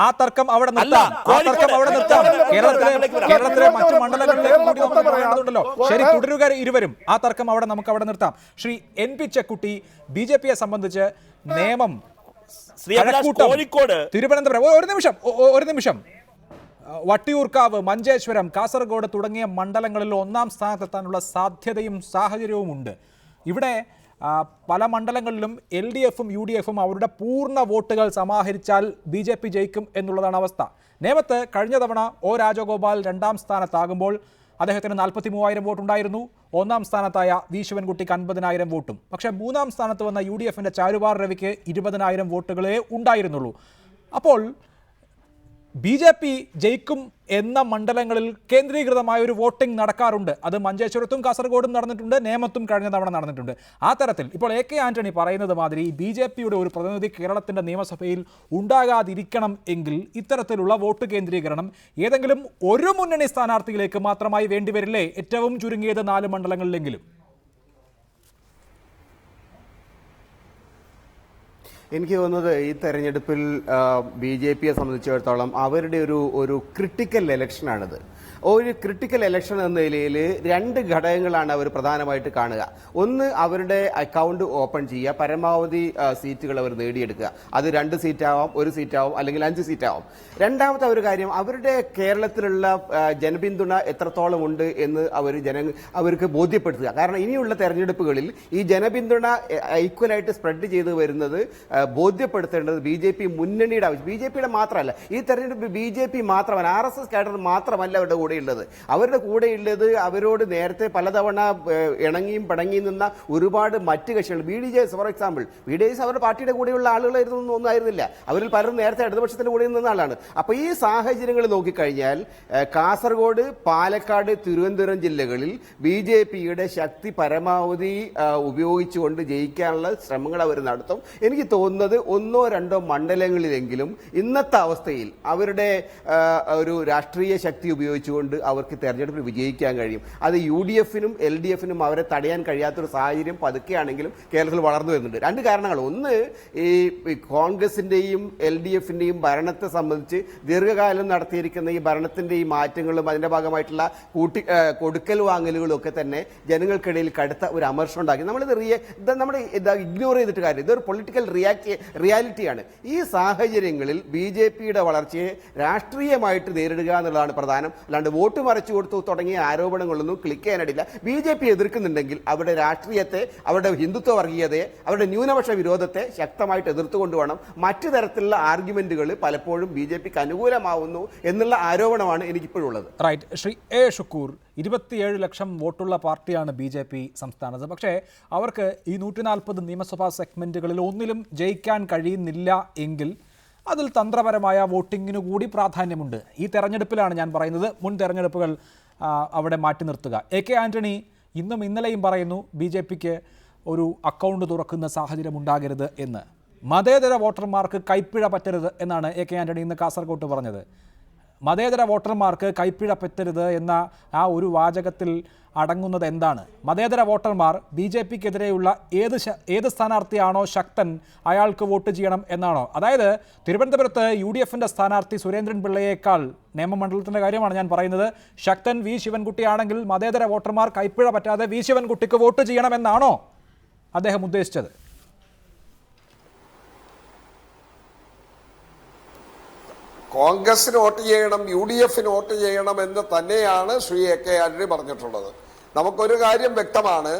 ആ തർക്കം അവിടെ നിർത്താം. കേരളത്തിലെ മറ്റു മണ്ഡലങ്ങളിലേക്ക് കൂടി നമുക്ക് പറയേണ്ടതുണ്ടല്ലോ. ശരി, തുടരുക ഇരുവരും. ആ തർക്കം നമുക്ക് അവിടെ നിർത്താം. ശ്രീ NP ചെക്കുട്ടി, BJPയെ സംബന്ധിച്ച് നേമം, തിരുവനന്തപുരം, ഒരു നിമിഷം വട്ടിയൂർക്കാവ്, മഞ്ചേശ്വരം, കാസർഗോഡ് തുടങ്ങിയ മണ്ഡലങ്ങളിൽ 1ാം സ്ഥാനത്തെത്താനുള്ള സാധ്യതയും സാഹചര്യവും ഉണ്ട്. ഇവിടെ പല മണ്ഡലങ്ങളിലും LDFും UDFും അവരുടെ പൂർണ്ണ വോട്ടുകൾ സമാഹരിച്ചാൽ BJP ജയിക്കും എന്നുള്ളതാണ് അവസ്ഥ. നേമത്ത് കഴിഞ്ഞ തവണ O രാജഗോപാൽ 2ാം സ്ഥാനത്താകുമ്പോൾ അദ്ദേഹത്തിന് 43,000 വോട്ടുണ്ടായിരുന്നു. 1ാം സ്ഥാനത്തായ V ശിവൻകുട്ടിക്ക് 50,000 വോട്ടും. പക്ഷേ 3ാം സ്ഥാനത്ത് വന്ന UDFിൻ്റെ ചാരുവാർ രവിക്ക് 20,000 വോട്ടുകളേ ഉണ്ടായിരുന്നുള്ളൂ. അപ്പോൾ BJP ജയിക്കും എന്ന മണ്ഡലങ്ങളിൽ കേന്ദ്രീകൃതമായ ഒരു വോട്ടിംഗ് നടക്കാറുണ്ട്. അത് മഞ്ചേശ്വരത്തും കാസർഗോഡും നടന്നിട്ടുണ്ട്, നേമത്തും കഴിഞ്ഞ തവണ നടന്നിട്ടുണ്ട്. ആ തരത്തിൽ ഇപ്പോൾ AK ആന്റണി പറയുന്നത് മാതിരി BJPയുടെ ഒരു പ്രതിനിധി കേരളത്തിൻ്റെ നിയമസഭയിൽ ഉണ്ടാകാതിരിക്കണം എങ്കിൽ ഇത്തരത്തിലുള്ള വോട്ട് കേന്ദ്രീകരണം ഏതെങ്കിലും ഒരു മുന്നണി സ്ഥാനാർത്ഥിയിലേക്ക് മാത്രമായി വേണ്ടിവരില്ലേ? ഏറ്റവും ചുരുങ്ങിയത് 4 മണ്ഡലങ്ങളിലെങ്കിലും. എനിക്ക് തോന്നുന്നത് ഈ തെരഞ്ഞെടുപ്പിൽ BJPയെ സംബന്ധിച്ചിടത്തോളം അവരുടെ ഒരു ക്രിട്ടിക്കൽ ഇലക്ഷനാണിത്. ഒരു ക്രിട്ടിക്കൽ ഇലക്ഷൻ എന്ന നിലയിൽ 2 ഘടകങ്ങളാണ് അവർ പ്രധാനമായിട്ട് കാണുക. ഒന്ന്, അവരുടെ അക്കൗണ്ട് ഓപ്പൺ ചെയ്യുക, പരമാവധി സീറ്റുകൾ അവർ നേടിയെടുക്കുക. അത് 2 സീറ്റാവാം, 1 സീറ്റാവും, അല്ലെങ്കിൽ 5 സീറ്റാവും. രണ്ടാമത്തെ ഒരു കാര്യം, അവരുടെ കേരളത്തിലുള്ള ജനപിന്തുണ എത്രത്തോളം ഉണ്ട് എന്ന് അവർക്ക് ബോധ്യപ്പെടുത്തുക. കാരണം ഇനിയുള്ള തെരഞ്ഞെടുപ്പുകളിൽ ഈ ജനപിന്തുണ ഈക്വലായിട്ട് സ്പ്രെഡ് ചെയ്ത് വരുന്നത് ബോധ്യപ്പെടുത്തേണ്ടത് BJP മുന്നണിയുടെ ആവശ്യം. BJPയുടെ മാത്രമല്ല, ഈ തെരഞ്ഞെടുപ്പ് BJP മാത്രമല്ല, RSS കാഡർ മാത്രമല്ല അവരുടെ കൂടെയുള്ളത്. അവരുടെ കൂടെയുള്ളത് അവരോട് നേരത്തെ പലതവണ ഇണങ്ങിയും പിണങ്ങിയും നിന്ന ഒരുപാട് മറ്റ് കക്ഷികൾ. BDJS ഫോർ എക്സാമ്പിൾ, BDJS അവരുടെ പാർട്ടിയുടെ കൂടെയുള്ള ആളുകളായിരുന്നു ഒന്നും ആയിരുന്നില്ല. അവരിൽ പലരും നേരത്തെ ഇടതുപക്ഷത്തിന്റെ കൂടെ നിന്ന ആളാണ്. അപ്പൊ ഈ സാഹചര്യങ്ങൾ നോക്കിക്കഴിഞ്ഞാൽ കാസർഗോഡ്, പാലക്കാട്, തിരുവനന്തപുരം ജില്ലകളിൽ BJPയുടെ ശക്തി പരമാവധി ഉപയോഗിച്ചുകൊണ്ട് ജയിക്കാനുള്ള ശ്രമങ്ങൾ അവർ നടത്തും. എനിക്ക് തോന്നുന്നത് 1-2 മണ്ഡലങ്ങളിലെങ്കിലും ഇന്നത്തെ അവസ്ഥയിൽ അവരുടെ ഒരു രാഷ്ട്രീയ ശക്തി ഉപയോഗിച്ചുകൊണ്ട് അവർക്ക് തെരഞ്ഞെടുപ്പിൽ വിജയിക്കാൻ കഴിയും. അത് UDFനും LDFനും അവരെ തടയാൻ കഴിയാത്തൊരു സാഹചര്യം പതുക്കെയാണെങ്കിലും കേരളത്തിൽ വളർന്നു വരുന്നുണ്ട്. 2 കാരണങ്ങൾ. ഒന്ന്, ഈ കോൺഗ്രസിന്റെയും LDFന്റെയും ഭരണത്തെ സംബന്ധിച്ച് ദീർഘകാലം നടത്തിയിരിക്കുന്ന ഈ ഭരണത്തിന്റെ ഈ മാറ്റങ്ങളും അതിന്റെ ഭാഗമായിട്ടുള്ള കൊടുക്കൽ വാങ്ങലുകളും ഒക്കെ തന്നെ ജനങ്ങൾക്കിടയിൽ കടുത്ത ഒരു അമർഷം ഉണ്ടാക്കി. നമ്മൾ ഇഗ്നോർ ചെയ്തിട്ട് കാര്യം, ഇതൊരു പൊളിറ്റിക്കൽ റിയാലിറ്റിയാണ്. ഈ സാഹചര്യങ്ങളിൽ BJPയുടെ വളർച്ചയെ രാഷ്ട്രീയമായിട്ട് നേരിടുക എന്നുള്ളതാണ് പ്രധാനം. അല്ലാണ്ട് വോട്ട് മറിച്ചു കൊടുത്തു തുടങ്ങിയ ആരോപണങ്ങളൊന്നും ക്ലിക്ക് ചെയ്യാനിടില്ല. BJP എതിർക്കുന്നുണ്ടെങ്കിൽ അവരുടെ രാഷ്ട്രീയത്തെ, അവരുടെ ഹിന്ദുത്വ വർഗീയതയെ, അവരുടെ ന്യൂനപക്ഷ വിരോധത്തെ ശക്തമായിട്ട് എതിർത്തുകൊണ്ടുവേണം. മറ്റു തരത്തിലുള്ള ആർഗ്യുമെന്റുകൾ പലപ്പോഴും BJPക്ക് അനുകൂലമാവുന്നു എന്നുള്ള ആരോപണമാണ് എനിക്കിപ്പോഴുള്ളത്. റൈറ്റ്. ശ്രീ A ഷുക്കൂർ, 27 ലക്ഷം വോട്ടുള്ള പാർട്ടിയാണ് BJP സംസ്ഥാനത്ത്. പക്ഷേ അവർക്ക് ഈ 140 നിയമസഭാ സെഗ്മെന്റുകളിൽ ഒന്നിലും ജയിക്കാൻ കഴിയുന്നില്ല എങ്കിൽ അതിൽ തന്ത്രപരമായ വോട്ടിങ്ങിനു കൂടി പ്രാധാന്യമുണ്ട്. ഈ തെരഞ്ഞെടുപ്പിലാണ് ഞാൻ പറയുന്നത്, മുൻ തെരഞ്ഞെടുപ്പുകൾ അവിടെ മാറ്റി നിർത്തുക. AK ആന്റണി ഇന്നും ഇന്നലെയും പറയുന്നു BJPക്ക് ഒരു അക്കൗണ്ട് തുറക്കുന്ന സാഹചര്യം ഉണ്ടാകരുത് എന്ന്. മതേതര വോട്ടർമാർക്ക് കൈപ്പിഴ പറ്റരുത് എന്നാണ് AK ആന്റണി ഇന്ന് കാസർഗോട്ട് പറഞ്ഞത്. മതേതര വോട്ടർമാർക്ക് കൈപ്പിഴ പറ്റരുത് എന്ന ആ ഒരു വാചകത്തിൽ അടങ്ങുന്നത് എന്താണ്? മതേതര വോട്ടർമാർ BJPക്കെതിരെയുള്ള ഏത് സ്ഥാനാർത്ഥിയാണോ ശക്തൻ അയാൾക്ക് വോട്ട് ചെയ്യണം എന്നാണോ? അതായത് തിരുവനന്തപുരത്ത് UDFിൻ്റെ സ്ഥാനാർത്ഥി സുരേന്ദ്രൻ പിള്ളയേക്കാൾ, നിയമമണ്ഡലത്തിൻ്റെ കാര്യമാണ് ഞാൻ പറയുന്നത്, ശക്തൻ V ശിവൻകുട്ടിയാണെങ്കിൽ മതേതര വോട്ടർമാർ കൈപ്പിഴ പറ്റാതെ V ശിവൻകുട്ടിക്ക് വോട്ട് ചെയ്യണമെന്നാണോ അദ്ദേഹം ഉദ്ദേശിച്ചത്? കോൺഗ്രസിന് വോട്ട് ചെയ്യണം, UDFന് വോട്ട് ചെയ്യണം എന്ന് തന്നെയാണ് ശ്രീ AK ആന്റണി പറഞ്ഞിട്ടുള്ളത്. നമുക്കൊരു കാര്യം വ്യക്തമാണ്,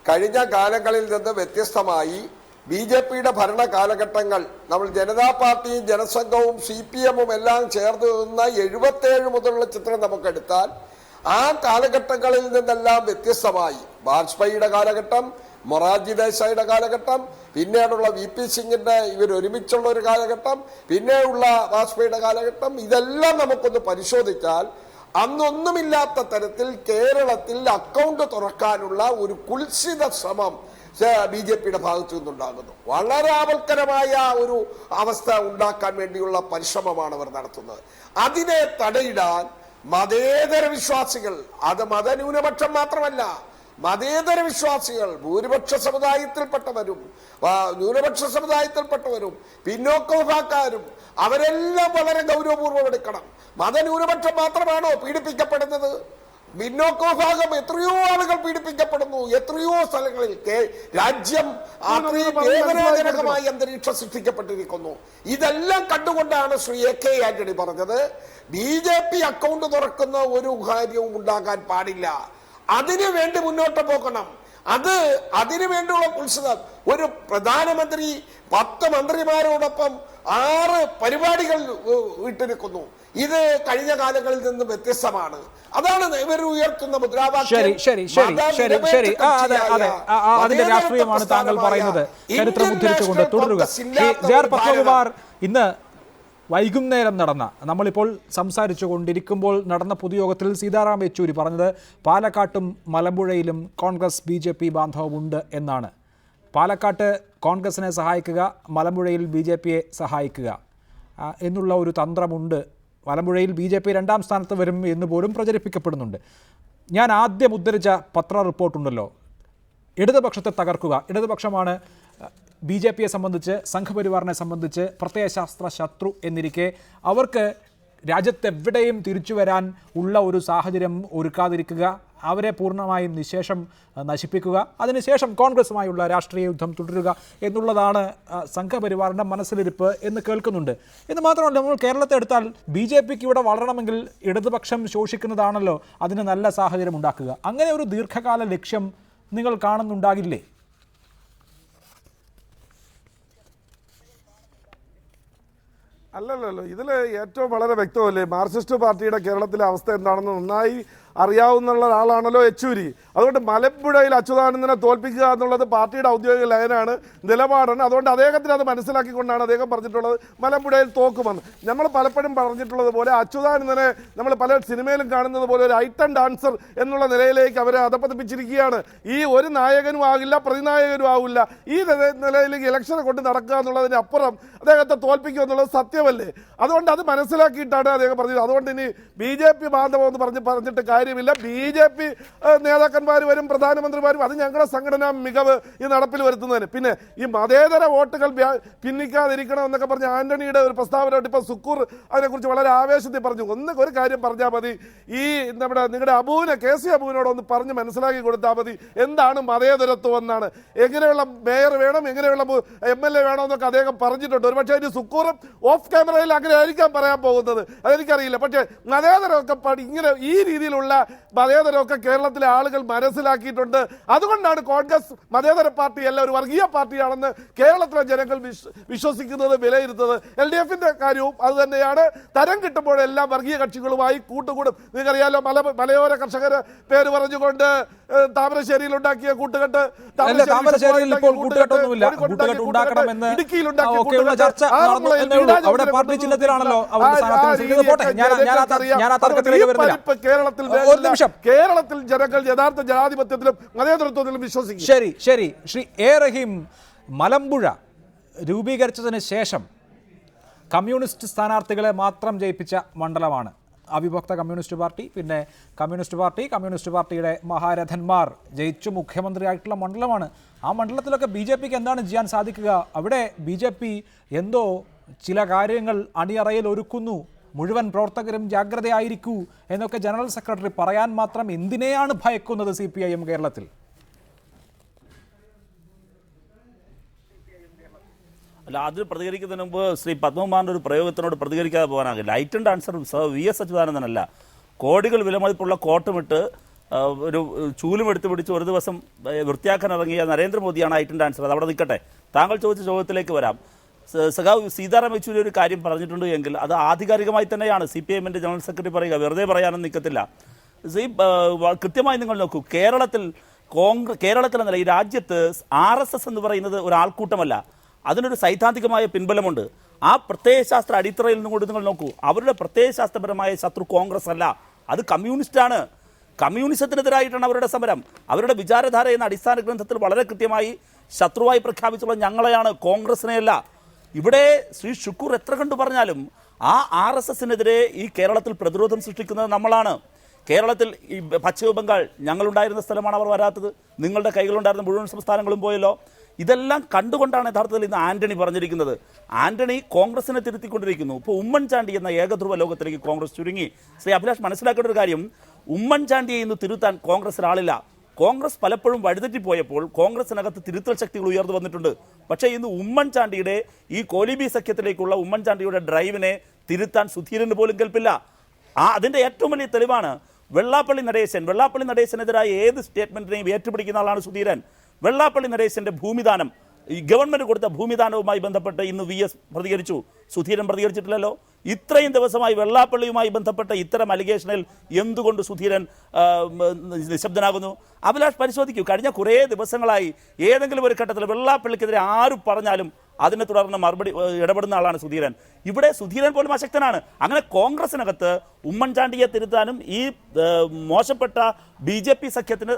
കഴിഞ്ഞ കാലങ്ങളിൽ നിന്ന് വ്യത്യസ്തമായി BJPയുടെ ഭരണ കാലഘട്ടങ്ങൾ, നമ്മൾ ജനതാ പാർട്ടിയും ജനസംഘവും CPMഉം എല്ലാം ചേർന്ന് നിന്ന 77 മുതലുള്ള ചിത്രം നമുക്കെടുത്താൽ ആ കാലഘട്ടങ്ങളിൽ നിന്നെല്ലാം വ്യത്യസ്തമായി വാജ്പേയിയുടെ കാലഘട്ടം, മൊറാർജി ദേശായിയുടെ കാലഘട്ടം, പിന്നീടുള്ള VP സിംഗിന്റെ ഇവരൊരുമിച്ചുള്ള ഒരു കാലഘട്ടം, പിന്നെയുള്ള വാജ്പേയിയുടെ കാലഘട്ടം, ഇതെല്ലാം നമുക്കൊന്ന് പരിശോധിച്ചാൽ അന്നൊന്നുമില്ലാത്ത തരത്തിൽ കേരളത്തിൽ അക്കൗണ്ട് തുറക്കാനുള്ള ഒരു കുൽസിത ശ്രമം BJPയുടെ ഭാഗത്തു നിന്നുണ്ടാകുന്നു. വളരെ ആപൽക്കരമായ ഒരു അവസ്ഥ ഉണ്ടാക്കാൻ വേണ്ടിയുള്ള പരിശ്രമമാണ് അവർ നടത്തുന്നത്. അതിനെ തടയിടാൻ മതേതര വിശ്വാസികൾ, അത് മതന്യൂനപക്ഷം മാത്രമല്ല, മതേതര വിശ്വാസികൾ, ഭൂരിപക്ഷ സമുദായത്തിൽപ്പെട്ടവരും ന്യൂനപക്ഷ സമുദായത്തിൽപ്പെട്ടവരും പിന്നോക്ക വിഭാഗക്കാരും അവരെല്ലാം വളരെ ഗൗരവപൂർവ്വം എടുക്കണം. മതന്യൂനപക്ഷം മാത്രമാണോ പീഡിപ്പിക്കപ്പെടുന്നത്? പിന്നോക്ക വിഭാഗം എത്രയോ ആളുകൾ പീഡിപ്പിക്കപ്പെടുന്നു. എത്രയോ സ്ഥലങ്ങളിൽ രാജ്യം അത്രയും വേദനാജനകമായി അന്തരീക്ഷം സൃഷ്ടിക്കപ്പെട്ടിരിക്കുന്നു. ഇതെല്ലാം കണ്ടുകൊണ്ടാണ് ശ്രീ AK ആന്റണി പറഞ്ഞത് BJP അക്കൗണ്ട് തുറക്കുന്ന ഒരു കാര്യവും ഉണ്ടാകാൻ പാടില്ല. അതിനു വേണ്ടി മുന്നോട്ട് പോകണം. അതിനു വേണ്ടിയുള്ള ഉത്സവം. ഒരു പ്രധാനമന്ത്രി 10 മന്ത്രിമാരോടൊപ്പം 6 പരിപാടികൾ വിട്ടിരിക്കുന്നു. ഇത് കഴിഞ്ഞ കാലങ്ങളിൽ നിന്ന് വ്യത്യസ്തമാണ്. അതാണ് ഇവർ ഉയർത്തുന്ന മുദ്രാവാക്യം. അതിന്റെ രാഷ്ട്രീയമാണ് താങ്കൾ പറയുന്നത്. ചരിത്രം ഉദ്ധരിച്ചുകൊണ്ട് തുടരുക. പത്മകുമാർ, ഇന്ന് വൈകുന്നേരം നടന്ന, നമ്മളിപ്പോൾ സംസാരിച്ചു കൊണ്ടിരിക്കുമ്പോൾ നടന്ന പൊതുയോഗത്തിൽ സീതാറാം യെച്ചൂരി പറഞ്ഞത് പാലക്കാട്ടും മലമ്പുഴയിലും കോൺഗ്രസ് BJP ബാന്ധവമുണ്ട് എന്നാണ്. പാലക്കാട്ട് കോൺഗ്രസിനെ സഹായിക്കുക, മലമ്പുഴയിൽ BJPയെ സഹായിക്കുക എന്നുള്ള ഒരു തന്ത്രമുണ്ട്. മലമ്പുഴയിൽ BJP 2ാം സ്ഥാനത്ത് വരും എന്ന് പോലും പ്രചരിപ്പിക്കപ്പെടുന്നുണ്ട്. ഞാൻ ആദ്യം ഉദ്ധരിച്ച പത്ര റിപ്പോർട്ടുണ്ടല്ലോ, ഇടതുപക്ഷത്തെ തകർക്കുക. ഇടതുപക്ഷമാണ് BJPയെ സംബന്ധിച്ച്, സംഘപരിവാറിനെ സംബന്ധിച്ച് പ്രത്യയശാസ്ത്ര ശത്രു എന്നിരിക്കെ അവർക്ക് രാജ്യത്തെവിടെയും തിരിച്ചു വരാൻ ഉള്ള ഒരു സാഹചര്യം ഒരുക്കാതിരിക്കുക, അവരെ പൂർണ്ണമായും നിശേഷം നശിപ്പിക്കുക, അതിനുശേഷം കോൺഗ്രസുമായുള്ള രാഷ്ട്രീയ യുദ്ധം തുടരുക എന്നുള്ളതാണ് സംഘപരിവാറിൻ്റെ മനസ്സിലിരിപ്പ് എന്ന് കേൾക്കുന്നുണ്ട്. എന്ന് മാത്രമല്ല, നമ്മൾ കേരളത്തെ എടുത്താൽ BJPക്ക് ഇവിടെ വളരണമെങ്കിൽ ഇടതുപക്ഷം ശോഷിക്കുന്നതാണല്ലോ അതിന് നല്ല സാഹചര്യം ഉണ്ടാക്കുക. അങ്ങനെ ഒരു ദീർഘകാല ലക്ഷ്യം നിങ്ങൾ കാണുന്നുണ്ടാകില്ലേ? അല്ലല്ലോ, ഇതിൽ ഏറ്റവും വളരെ വ്യക്തമല്ലേ മാർക്സിസ്റ്റ് പാർട്ടിയുടെ കേരളത്തിലെ അവസ്ഥ എന്താണെന്ന് നന്നായി അറിയാവുന്ന ഒരാളാണല്ലോ യെച്ചൂരി. അതുകൊണ്ട് മലമ്പുഴയിൽ അച്യുതാനന്ദനെ തോൽപ്പിക്കുക എന്നുള്ളത് പാർട്ടിയുടെ ഔദ്യോഗിക ലയനാണ്, നിലപാടാണ്. അതുകൊണ്ട് അദ്ദേഹത്തിന് അത് മനസ്സിലാക്കിക്കൊണ്ടാണ് അദ്ദേഹം പറഞ്ഞിട്ടുള്ളത് മലമ്പുഴയിൽ തോക്കുമെന്ന്. നമ്മൾ പലപ്പോഴും പറഞ്ഞിട്ടുള്ളത് പോലെ അച്യുതാനന്ദനെ നമ്മൾ പല സിനിമയിലും കാണുന്നത് പോലെ ഒരു ഐറ്റം ഡാൻസർ എന്നുള്ള നിലയിലേക്ക് അവരെ അധപ്പതിപ്പിച്ചിരിക്കുകയാണ്. ഈ ഒരു നായകനും ആകില്ല, പ്രതിനായകനും ആകില്ല. ഈ നിലയിലേക്ക് ഇലക്ഷനെ കൊണ്ട് നടക്കുക എന്നുള്ളതിന് അപ്പുറം അദ്ദേഹത്തെ തോൽപ്പിക്കുക എന്നുള്ളത് സത്യമല്ലേ? അതുകൊണ്ട് അത് മനസ്സിലാക്കിയിട്ടാണ് അദ്ദേഹം പറഞ്ഞത്. അതുകൊണ്ട് ഇനി BJP ബാന്ധവം എന്ന് പറഞ്ഞിട്ട് കാര്യമില്ല. BJP നേതാക്കന്മാർ വരും, പ്രധാനമന്ത്രിമാരും, അത് ഞങ്ങളുടെ സംഘടനാ മികവ് ഈ നടപ്പിൽ വരുത്തുന്നതിന്. പിന്നെ ഈ മതേതര വോട്ടുകൾ ഭിന്നിക്കാതിരിക്കണം എന്നൊക്കെ പറഞ്ഞ ആന്റണിയുടെ ഒരു പ്രസ്താവനയായിട്ട് ഇപ്പോൾ സുക്കൂർ അതിനെക്കുറിച്ച് വളരെ ആവേശത്തിൽ പറഞ്ഞു. ഒരു കാര്യം പറഞ്ഞാൽ മതി, ഈ നിങ്ങളുടെ അബുവിനെ, KC അബുവിനോട് ഒന്ന് പറഞ്ഞ് മനസ്സിലാക്കി കൊടുത്താൽ മതി എന്താണ് മതേതരത്വം എന്നാണ്. എങ്ങനെയുള്ള മേയർ വേണം, എങ്ങനെയുള്ള MLA വേണം എന്നൊക്കെ അദ്ദേഹം പറഞ്ഞിട്ടുണ്ട്. ഒരുപക്ഷെ അതിന് സുക്കൂറും ഓഫ് ക്യാമറയിൽ അങ്ങനെ ആയിരിക്കാം പറയാൻ പോകുന്നത്, അതെനിക്കറിയില്ല. പക്ഷേ മതേതരമൊക്കെ ഇങ്ങനെ ഈ രീതിയിലുള്ള മതേതരമൊക്കെ കേരളത്തിലെ ആളുകൾ മനസ്സിലാക്കിയിട്ടുണ്ട്. അതുകൊണ്ടാണ് കോൺഗ്രസ് മതേതര പാർട്ടിയല്ല, ഒരു വർഗീയ പാർട്ടിയാണെന്ന് കേരളത്തിലെ ജനങ്ങൾ വിശ്വസിക്കുന്നത്, വിലയിരുത്തുന്നത്. LDFന്റെ കാര്യവും അത് തന്നെയാണ്. തരം കിട്ടുമ്പോഴെല്ലാം വർഗീയ കക്ഷികളുമായി കൂട്ടുകൂടും. നിങ്ങൾക്കറിയാലോ, മലയോര കർഷകരെ പേര് പറഞ്ഞുകൊണ്ട് താമരശ്ശേരിയിൽ ഉണ്ടാക്കിയ കൂട്ടുകെട്ട്, കേരളത്തിൽ ജനങ്ങൾ യഥാർത്ഥ ജനാധിപത്യത്തിലും മതേതരത്വത്തിലും വിശ്വസിക്കും. ശരി. ശ്രീ A. റഹീം, മലമ്പുഴ രൂപീകരിച്ചതിന് ശേഷം കമ്മ്യൂണിസ്റ്റ് സ്ഥാനാർത്ഥികളെ മാത്രം ജയിപ്പിച്ച മണ്ഡലമാണ്. അവിഭക്ത കമ്മ്യൂണിസ്റ്റ് പാർട്ടി, പിന്നെ കമ്മ്യൂണിസ്റ്റ് പാർട്ടിയുടെ മഹാരഥന്മാർ ജയിച്ചു മുഖ്യമന്ത്രിയായിട്ടുള്ള മണ്ഡലമാണ്. ആ മണ്ഡലത്തിലൊക്കെ BJPക്ക് എന്താണ് ചെയ്യാൻ സാധിക്കുക? അവിടെ BJP എന്തോ ചില കാര്യങ്ങൾ അണിയറയിൽ ഒരുക്കുന്നു, മുഴുവൻ പ്രവർത്തകരും ജാഗ്രതയായിരിക്കൂ എന്നൊക്കെ ജനറൽ സെക്രട്ടറി പറയാൻ മാത്രം എന്തിനെയാണ് ഭയക്കുന്നത് CPIM കേരളത്തിൽ? അല്ല, അതിൽ പ്രതികരിക്കുന്നതിന് മുമ്പ് ശ്രീ പത്മകുമാറിൻ്റെ ഒരു പ്രയോഗത്തിനോട് പ്രതികരിക്കാതെ പോകാനാകില്ല. ഐറ്റം ഡാൻസർ VS അച്യുതാനന്ദനല്ല. കോടികൾ വിലമതിപ്പുള്ള കോട്ടുമിട്ട് ഒരു ചൂലും എടുത്ത് പിടിച്ച് ഒരു ദിവസം വൃത്തിയാക്കാൻ ഇറങ്ങിയ നരേന്ദ്രമോദിയാണ് ഐറ്റം ഡാൻസർ. അത് അവിടെ നിൽക്കട്ടെ. താങ്കൾ ചോദിച്ച ചോദ്യത്തിലേക്ക് വരാം. സഖാവ് സീതാറാം യെച്ചൂരി ഒരു കാര്യം പറഞ്ഞിട്ടുണ്ട് എങ്കിൽ അത് ആധികാരികമായി തന്നെയാണ് CPIMന്റെ ജനറൽ സെക്രട്ടറി പറയുക, വെറുതെ പറയാനും നിൽക്കത്തില്ല. കൃത്യമായി നിങ്ങൾ നോക്കൂ, കേരളത്തിലെന്നല്ല ഈ രാജ്യത്ത് RSS എന്ന് പറയുന്നത് ഒരു ആൾക്കൂട്ടമല്ല, അതിനൊരു സൈദ്ധാന്തികമായ പിൻബലമുണ്ട്. ആ പ്രത്യയശാസ്ത്ര അടിത്തറയിൽ നിന്നും കൂടി നിങ്ങൾ നോക്കൂ. അവരുടെ പ്രത്യയശാസ്ത്രപരമായ ശത്രു കോൺഗ്രസ് അല്ല, അത് കമ്മ്യൂണിസ്റ്റാണ്. കമ്മ്യൂണിസത്തിനെതിരായിട്ടാണ് അവരുടെ സമരം. അവരുടെ വിചാരധാര എന്ന അടിസ്ഥാന ഗ്രന്ഥത്തിൽ വളരെ കൃത്യമായി ശത്രുവായി പ്രഖ്യാപിച്ചുള്ള ഞങ്ങളെയാണ്, കോൺഗ്രസിനെയല്ല. ഇവിടെ ശ്രീ ഷുക്കൂർ എത്ര കണ്ടു പറഞ്ഞാലും ആ RSSനെതിരെ ഈ കേരളത്തിൽ പ്രതിരോധം സൃഷ്ടിക്കുന്നത് നമ്മളാണ്. കേരളത്തിൽ ഈ പശ്ചിമ ബംഗാൾ ഞങ്ങളുണ്ടായിരുന്ന സ്ഥലമാണ് അവർ വരാത്തത്. നിങ്ങളുടെ കൈകളുണ്ടായിരുന്ന മുഴുവൻ സംസ്ഥാനങ്ങളും പോയല്ലോ. ഇതെല്ലാം കണ്ടുകൊണ്ടാണ് യഥാർത്ഥത്തിൽ ഇന്ന് ആന്റണി പറഞ്ഞിരിക്കുന്നത്. ആന്റണി കോൺഗ്രസിനെ തിരുത്തിക്കൊണ്ടിരിക്കുന്നു. ഇപ്പോൾ ഉമ്മൻചാണ്ടി എന്ന ഏകധ്രുവ ലോകത്തിലേക്ക് കോൺഗ്രസ് ചുരുങ്ങി. ശ്രീ അഭിലാഷ് മനസ്സിലാക്കേണ്ട ഒരു കാര്യം, ഉമ്മൻചാണ്ടിയെ ഇന്ന് തിരുത്താൻ കോൺഗ്രസിന് ആളില്ല. കോൺഗ്രസ് പലപ്പോഴും വഴിതെറ്റിപ്പോയപ്പോൾ കോൺഗ്രസിനകത്ത് തിരുത്തൽ ശക്തികൾ ഉയർന്നു വന്നിട്ടുണ്ട്. പക്ഷേ ഇന്ന് ഉമ്മൻചാണ്ടിയുടെ ഈ കോലിബി സഖ്യത്തിലേക്കുള്ള ഉമ്മൻചാണ്ടിയുടെ ഡ്രൈവിനെ തിരുത്താൻ സുധീരന് പോലും കേൾപ്പില്ല. അതിൻ്റെ ഏറ്റവും വലിയ തെളിവാണ് വെള്ളാപ്പള്ളി നടേശനെതിരായ ഏത് സ്റ്റേറ്റ്മെന്റിനെയും ഏറ്റുപിടിക്കുന്ന ആളാണ് സുധീരൻ. വെള്ളാപ്പള്ളി നടേശന്റെ ഭൂമിദാനം, ഈ ഗവൺമെന്റ് കൊടുത്ത ഭൂമിദാനവുമായി ബന്ധപ്പെട്ട് ഇന്ന് VS പ്രതികരിച്ചു, സുധീരൻ പ്രതികരിച്ചിട്ടില്ലല്ലോ. ഇത്രയും ദിവസമായി വെള്ളാപ്പള്ളിയുമായി ബന്ധപ്പെട്ട ഇത്തരം അലിഗേഷനിൽ എന്തുകൊണ്ട് സുധീരൻ നിശബ്ദനാകുന്നു? അഭിലാഷ് പരിശോധിക്കൂ, കഴിഞ്ഞ കുറേ ദിവസങ്ങളായി ഏതെങ്കിലും ഒരു ഘട്ടത്തിൽ വെള്ളാപ്പള്ളിക്കെതിരെ ആരും പറഞ്ഞാലും അതിനെ തുടർന്ന് മറുപടി ഇടപെടുന്ന ആളാണ് സുധീരൻ. ഇവിടെ സുധീരൻ പോലും അശക്തനാണ്. അങ്ങനെ കോൺഗ്രസിനകത്ത് ഉമ്മൻചാണ്ടിയെ തിരുത്താനും ഈ മോശപ്പെട്ട BJP സഖ്യത്തിന്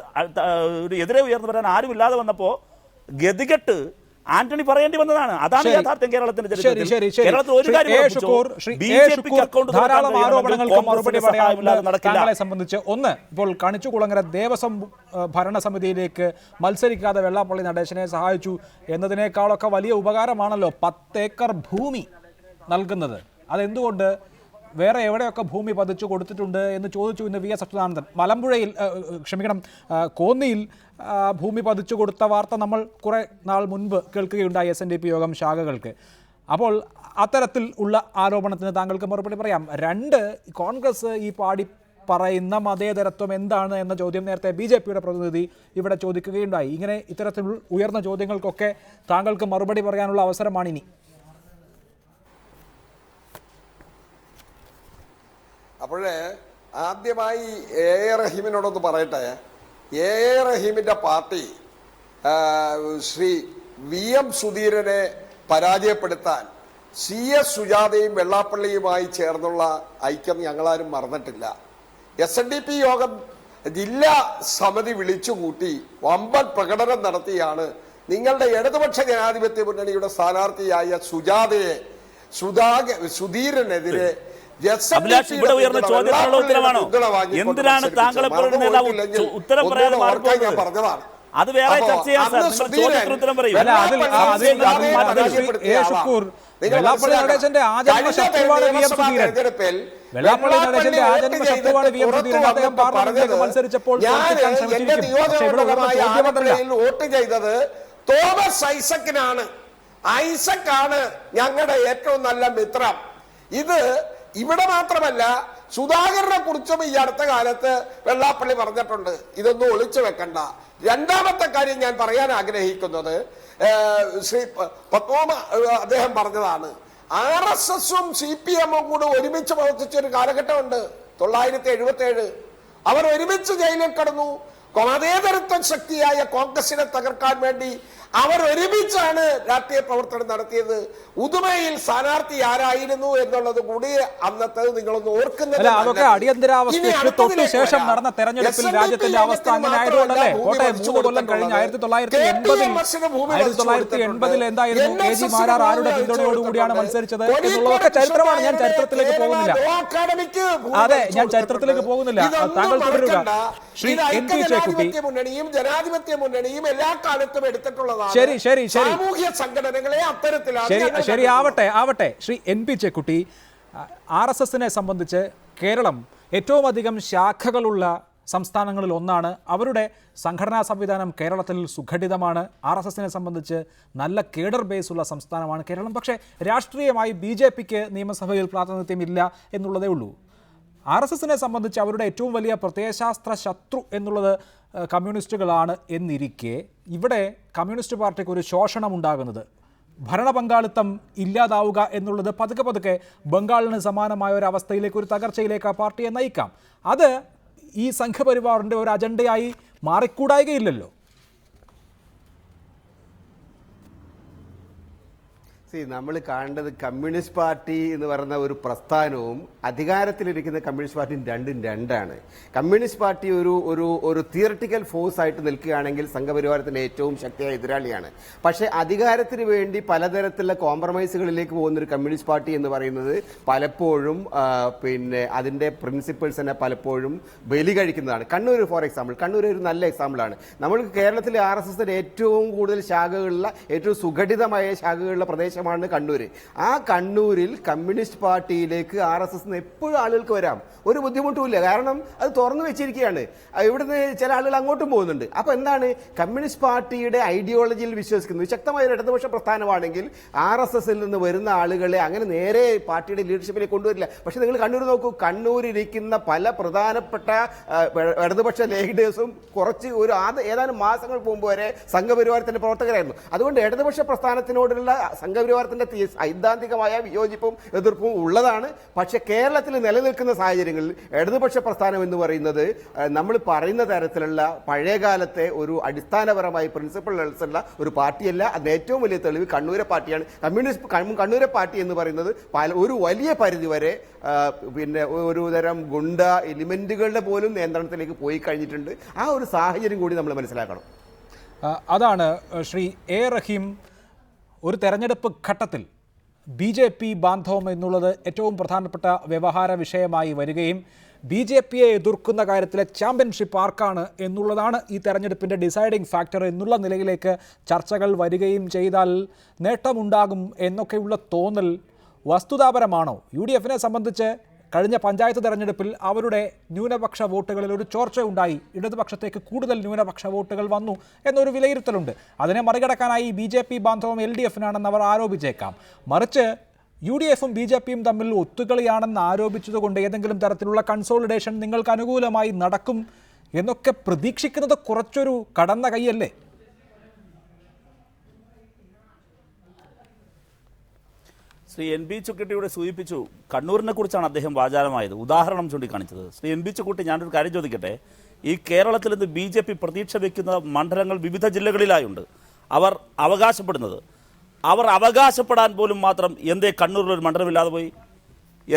എതിരെ ഉയർന്നു വരാൻ ആരുമില്ലാതെ വന്നപ്പോൾ ഗതികെട്ട് ആന്റണി പറയേണ്ടി വന്നതാണ്. അതാണ് യാഥാർത്ഥ്യം. കേരളത്തിന്റെ ധാരാളം ആരോപണങ്ങൾക്ക് മറുപടി പറയാൻ സംബന്ധിച്ച് ഒന്ന്, ഇപ്പോൾ കണിച്ചുകുളങ്ങര ദേവസ്വം ഭരണസമിതിയിലേക്ക് മത്സരിക്കാതെ വെള്ളാപ്പള്ളി നടേശനെ സഹായിച്ചു എന്നതിനേക്കാളൊക്കെ വലിയ ഉപകാരമാണല്ലോ 10 ഏക്കർ ഭൂമി നൽകുന്നത്. അതെന്തുകൊണ്ട് വേറെ എവിടെയൊക്കെ ഭൂമി പതിച്ചു കൊടുത്തിട്ടുണ്ട് എന്ന് ചോദിച്ചു ഇന്ന് VS അച്യുതാനന്ദൻ. മലമ്പുഴയിൽ കോന്നിയിൽ ഭൂമി പതിച്ചു കൊടുത്ത വാർത്ത നമ്മൾ കുറേ നാൾ മുൻപ് കേൾക്കുകയുണ്ടായി SNDP യോഗം ശാഖകൾക്ക്. അപ്പോൾ അത്തരത്തിൽ ഉള്ള ആരോപണത്തിന് താങ്കൾക്ക് മറുപടി പറയാം. 2, കോൺഗ്രസ് ഈ പാടി പറയുന്ന മതേതരത്വം എന്താണ് എന്ന ചോദ്യം നേരത്തെ BJPയുടെ പ്രതിനിധി ഇവിടെ ചോദിക്കുകയുണ്ടായി. ഇങ്ങനെ ഇത്തരത്തിൽ ഉയർന്ന ചോദ്യങ്ങൾക്കൊക്കെ താങ്കൾക്ക് മറുപടി പറയാനുള്ള അവസരമാണിനി. അപ്പോഴേ ആദ്യമായി A.A. റഹീമിനോടൊന്ന് പറയട്ടെ. A.A. റഹീമിന്റെ പാർട്ടി ശ്രീ VM സുധീരനെ പരാജയപ്പെടുത്താൻ CS സുജാതയും വെള്ളാപ്പള്ളിയുമായി ചേർന്നുള്ള ഐക്യം ഞങ്ങളാരും മറന്നിട്ടില്ല. SNDP യോഗം ജില്ലാ സമിതി വിളിച്ചുകൂട്ടി വമ്പൻ പ്രകടനം നടത്തിയാണ് നിങ്ങളുടെ ഇടതുപക്ഷ ജനാധിപത്യ മുന്നണിയുടെ സ്ഥാനാർത്ഥിയായ സുധീരനെതിരെ ഇവിടെ ഉയർന്ന ചോദ്യത്തിനുള്ള ഉത്തരമാണോ? എന്തിനാണ് താങ്കൾ ഉത്തരം പറയാതെ പറഞ്ഞതാണ്? അത് വേറെ ചർച്ച ചെയ്യാം. ഉത്തരം പറയൂ. വെള്ളാപ്പള്ളി നടേശന്റെ ആചരണ ശത്രുവാണ് VM സുധീരൻ. വെള്ളാപ്പള്ളി നടേശന്റെ ആചരണ ശത്രുവാണ് VM സുധീരൻ. അദ്ദേഹം പാർലമെന്റിലേക്ക് മത്സരിച്ചപ്പോൾ വോട്ട് ചെയ്തത് തോമസ് ഐസക്കിനാണ്. ഐസക്കാണ് ഞങ്ങളുടെ ഏറ്റവും നല്ല മിത്രം. ഇത് ഇവിടെ മാത്രമല്ല, സുധാകരനെ കുറിച്ചും ഈ അടുത്ത കാലത്ത് വെള്ളാപ്പള്ളി പറഞ്ഞിട്ടുണ്ട്. ഇതൊന്നും ഒളിച്ചു വെക്കണ്ട. രണ്ടാമത്തെ കാര്യം ഞാൻ പറയാൻ ആഗ്രഹിക്കുന്നത്, ശ്രീ പത്മോമ അദ്ദേഹം പറഞ്ഞതാണ്, RSSും CPMും കൂടെ ഒരുമിച്ച് പ്രവർത്തിച്ചൊരു കാലഘട്ടമുണ്ട് 1977. അവർ ഒരുമിച്ച് ജയിലിൽ കടന്നു. മതേതരത്വ ശക്തിയായ കോൺഗ്രസിനെ തകർക്കാൻ വേണ്ടി അവർ ഒരുമിച്ചാണ് രാഷ്ട്രീയ പ്രവർത്തനം നടത്തിയത്. ഉദുമയിൽ സ്ഥാനാർത്ഥി ആരായിരുന്നു എന്നുള്ളത് കൂടി അന്നത്തെ നിങ്ങളൊന്ന് ഓർക്കുന്നില്ല. അതൊക്കെ അടിയന്തരാവസ്ഥയ്ക്ക് തൊട്ടു ശേഷം നടന്ന തെരഞ്ഞെടുപ്പിൽ രാജ്യത്തിന്റെ അവസ്ഥ അങ്ങനെ ആയതുകൊണ്ടല്ലേ? കോട്ടയം 3 കൊല്ലം കഴിഞ്ഞ് 1980 എന്തായിരുന്നു AG മാരാർ ആരുടെ പിന്തുണയോടുകൂടിയാണ് മത്സരിച്ചത് എന്നുള്ളതൊക്കെ ചരിത്രമാണ്. ഞാൻ ചരിത്രത്തിലേക്ക് പോകുന്നില്ല. അതെ, ഞാൻ ചരിത്രത്തിലേക്ക് പോകുന്നില്ല. താങ്കൾ തുടരുക. ശ്രീ NP ചേക്കുട്ടി, ജനാധിപത്യ മുന്നണിയും എല്ലാ കാലത്തും എടുത്തിട്ടുള്ളതാണ്. സാമൂഹ്യ സംഘടനകളെ അത്തരത്തിലാണ്. ശരി, ആവട്ടെ. ശ്രീ NP ചേക്കുട്ടി, RSSനെ സംബന്ധിച്ച് കേരളം ഏറ്റവും അധികം ശാഖകളുള്ള സംസ്ഥാനങ്ങളിൽ ഒന്നാണ്. അവരുടെ സംഘടനാ സംവിധാനം കേരളത്തിൽ സുഘടിതമാണ്. RSSനെ സംബന്ധിച്ച് നല്ല കേഡർ ബേസ് ഉള്ള സംസ്ഥാനമാണ് കേരളം. പക്ഷേ രാഷ്ട്രീയമായി BJPക്ക് നിയമസഭയിൽ പ്രാതിനിധ്യമില്ല എന്നുള്ളതേ ഉള്ളൂ. RSSനെ സംബന്ധിച്ച് അവരുടെ ഏറ്റവും വലിയ പ്രത്യയശാസ്ത്ര ശത്രു എന്നുള്ളത് കമ്മ്യൂണിസ്റ്റുകളാണ് എന്നിരിക്കെ ഇവിടെ കമ്മ്യൂണിസ്റ്റ് പാർട്ടിക്ക് ഒരു ശോഷണം ഉണ്ടാകുന്നത്, ഭരണ പങ്കാളിത്തം ഇല്ലാതാവുക എന്നുള്ളത് പതുക്കെ ബംഗാളിന് സമാനമായ ഒരു അവസ്ഥയിലേക്ക്, ഒരു തകർച്ചയിലേക്ക് ആ പാർട്ടിയെ നയിക്കാം. അത് ഈ സംഘപരിവാറിൻ്റെ ഒരു അജണ്ടയായി മാറിക്കൂടായികയില്ലല്ലോ. നമ്മൾ കാണേണ്ടത് കമ്മ്യൂണിസ്റ്റ് പാർട്ടി എന്ന് പറയുന്ന ഒരു പ്രസ്ഥാനവും അധികാരത്തിലിരിക്കുന്ന കമ്മ്യൂണിസ്റ്റ് പാർട്ടിയും രണ്ടാണ്. കമ്മ്യൂണിസ്റ്റ് പാർട്ടി ഒരു തിയററ്റിക്കൽ ഫോഴ്സ് ആയിട്ട് നിൽക്കുകയാണെങ്കിൽ സംഘപരിവാരത്തിന്റെ ഏറ്റവും ശക്തിയായ എതിരാളിയാണ്. പക്ഷേ അധികാരത്തിന് വേണ്ടി പലതരത്തിലുള്ള കോംപ്രമൈസുകളിലേക്ക് പോകുന്ന ഒരു കമ്മ്യൂണിസ്റ്റ് പാർട്ടി എന്ന് പറയുന്നത് പലപ്പോഴും അതിന്റെ പ്രിൻസിപ്പിൾസിനെ പലപ്പോഴും ബലി കഴിക്കുന്നതാണ്. കണ്ണൂർ ഫോർ എക്സാമ്പിൾ, കണ്ണൂർ ഒരു നല്ല എക്സാമ്പിളാണ്. നമ്മൾ കേരളത്തിലെ RSSന്റെ ഏറ്റവും കൂടുതൽ ശാഖകളുള്ള, ഏറ്റവും സുഘടിതമായ ശാഖകളുള്ള പ്രദേശമാണ് പ്രദേശമാണ് കണ്ണൂർ. ആ കണ്ണൂരിൽ കമ്മ്യൂണിസ്റ്റ് പാർട്ടിയിലേക്ക് RSS എപ്പോഴും ആളുകൾക്ക് വരാം, ഒരു ബുദ്ധിമുട്ടുമില്ല. കാരണം അത് തുറന്നു വെച്ചിരിക്കുകയാണ്. ഇവിടുന്ന് ചില ആളുകൾ അങ്ങോട്ടും പോകുന്നുണ്ട്. അപ്പോൾ എന്താണ്, കമ്മ്യൂണിസ്റ്റ് പാർട്ടിയുടെ ഐഡിയോളജിയിൽ വിശ്വസിക്കുന്നത് ശക്തമായ ഒരു ഇടതുപക്ഷ പ്രസ്ഥാനമാണെങ്കിൽ RSSൽ നിന്ന് വരുന്ന ആളുകളെ അങ്ങനെ നേരെ പാർട്ടിയുടെ ലീഡർഷിപ്പിലേക്ക് കൊണ്ടുവരില്ല. പക്ഷെ നിങ്ങൾ കണ്ണൂർ നോക്കൂ, കണ്ണൂരിരിക്കുന്ന പല പ്രധാനപ്പെട്ട ഇടതുപക്ഷ ലീഡേഴ്സും കുറച്ച് ഏതാനും മാസങ്ങൾ മുമ്പ് വരെ സംഘപരിവാരത്തിന്റെ പ്രവർത്തകരായിരുന്നു. അതുകൊണ്ട് ഇടതുപക്ഷ പ്രസ്ഥാനത്തിനോടുള്ള സംഘപരിവാരത്തിന്റെ സൈദ്ധാന്തികമായ വിയോജിപ്പും എതിർപ്പും ഉള്ളതാണ്. പക്ഷെ കേരളത്തിൽ നിലനിൽക്കുന്ന സാഹചര്യങ്ങളിൽ ഇടതുപക്ഷ പ്രസ്ഥാനം എന്ന് പറയുന്നത് നമ്മൾ പറയുന്ന തരത്തിലുള്ള പഴയകാലത്തെ ഒരു അടിസ്ഥാനപരമായി പ്രിൻസിപ്പൾസ് ഉള്ള ഒരു പാർട്ടിയല്ല. അതിന് ഏറ്റവും വലിയ തെളിവ് കണ്ണൂരെ പാർട്ടിയാണ്. കണ്ണൂരെ പാർട്ടി എന്ന് പറയുന്നത് ഒരു വലിയ പരിധിവരെ പിന്നെ ഒരു തരം ഗുണ്ട എലിമെന്റുകളുടെ പോലും നിയന്ത്രണത്തിലേക്ക് പോയി കഴിഞ്ഞിട്ടുണ്ട്. ആ ഒരു സാഹചര്യം കൂടി നമ്മൾ മനസ്സിലാക്കണം. അതാണ് ശ്രീ എ റഹീം, ഒരു തെരഞ്ഞെടുപ്പ് ഘട്ടത്തിൽ BJP ബാന്ധവം എന്നുള്ളത് ഏറ്റവും പ്രധാനപ്പെട്ട വ്യവഹാര വിഷയമായി വരികയും BJPയെ എതിർക്കുന്ന കാര്യത്തിലെ ചാമ്പ്യൻഷിപ്പ് ആർക്കാണ് എന്നുള്ളതാണ് ഈ തെരഞ്ഞെടുപ്പിൻ്റെ ഡിസൈഡിംഗ് ഫാക്ടർ എന്നുള്ള നിലയിലേക്ക് ചർച്ചകൾ വരികയും ചെയ്താൽ നേട്ടമുണ്ടാകും എന്നൊക്കെയുള്ള തോന്നൽ വസ്തുതാപരമാണോ? UDFനെ സംബന്ധിച്ച് കഴിഞ്ഞ പഞ്ചായത്ത് തെരഞ്ഞെടുപ്പിൽ അവരുടെ ന്യൂനപക്ഷ വോട്ടുകളിൽ ഒരു ചോർച്ചയുണ്ടായി, ഇടതുപക്ഷത്തേക്ക് കൂടുതൽ ന്യൂനപക്ഷ വോട്ടുകൾ വന്നു എന്നൊരു വിലയിരുത്തലുണ്ട്. അതിനെ മറികടക്കാനായി BJP ബാന്ധവം LDFനാണെന്ന് അവർ ആരോപിച്ചേക്കാം. മറിച്ച് UDFും BJPയും തമ്മിൽ ഒത്തുകളിയാണെന്ന് ആരോപിച്ചതുകൊണ്ട് ഏതെങ്കിലും തരത്തിലുള്ള കൺസോളിഡേഷൻ നിങ്ങൾക്ക് അനുകൂലമായി നടക്കും എന്നൊക്കെ പ്രതീക്ഷിക്കുന്നത് കുറച്ചൊരു കടന്ന കൈയല്ലേ? ശ്രീ NB ചുക്കുട്ടിയുടെ സൂചിപ്പിച്ചു, കണ്ണൂരിനെ കുറിച്ചാണ് അദ്ദേഹം വാചാലമായത്, ഉദാഹരണം ചൂണ്ടിക്കാണിച്ചത്. ശ്രീ NB ചുക്കുട്ടി, ഞാനൊരു കാര്യം ചോദിക്കട്ടെ. ഈ കേരളത്തിൽ നിന്ന് BJP പ്രതീക്ഷ വയ്ക്കുന്ന മണ്ഡലങ്ങൾ വിവിധ ജില്ലകളിലായുണ്ട്. അവർ അവകാശപ്പെടാൻ പോലും മാത്രം എന്തേ കണ്ണൂരിലൊരു മണ്ഡലമില്ലാതെ പോയി?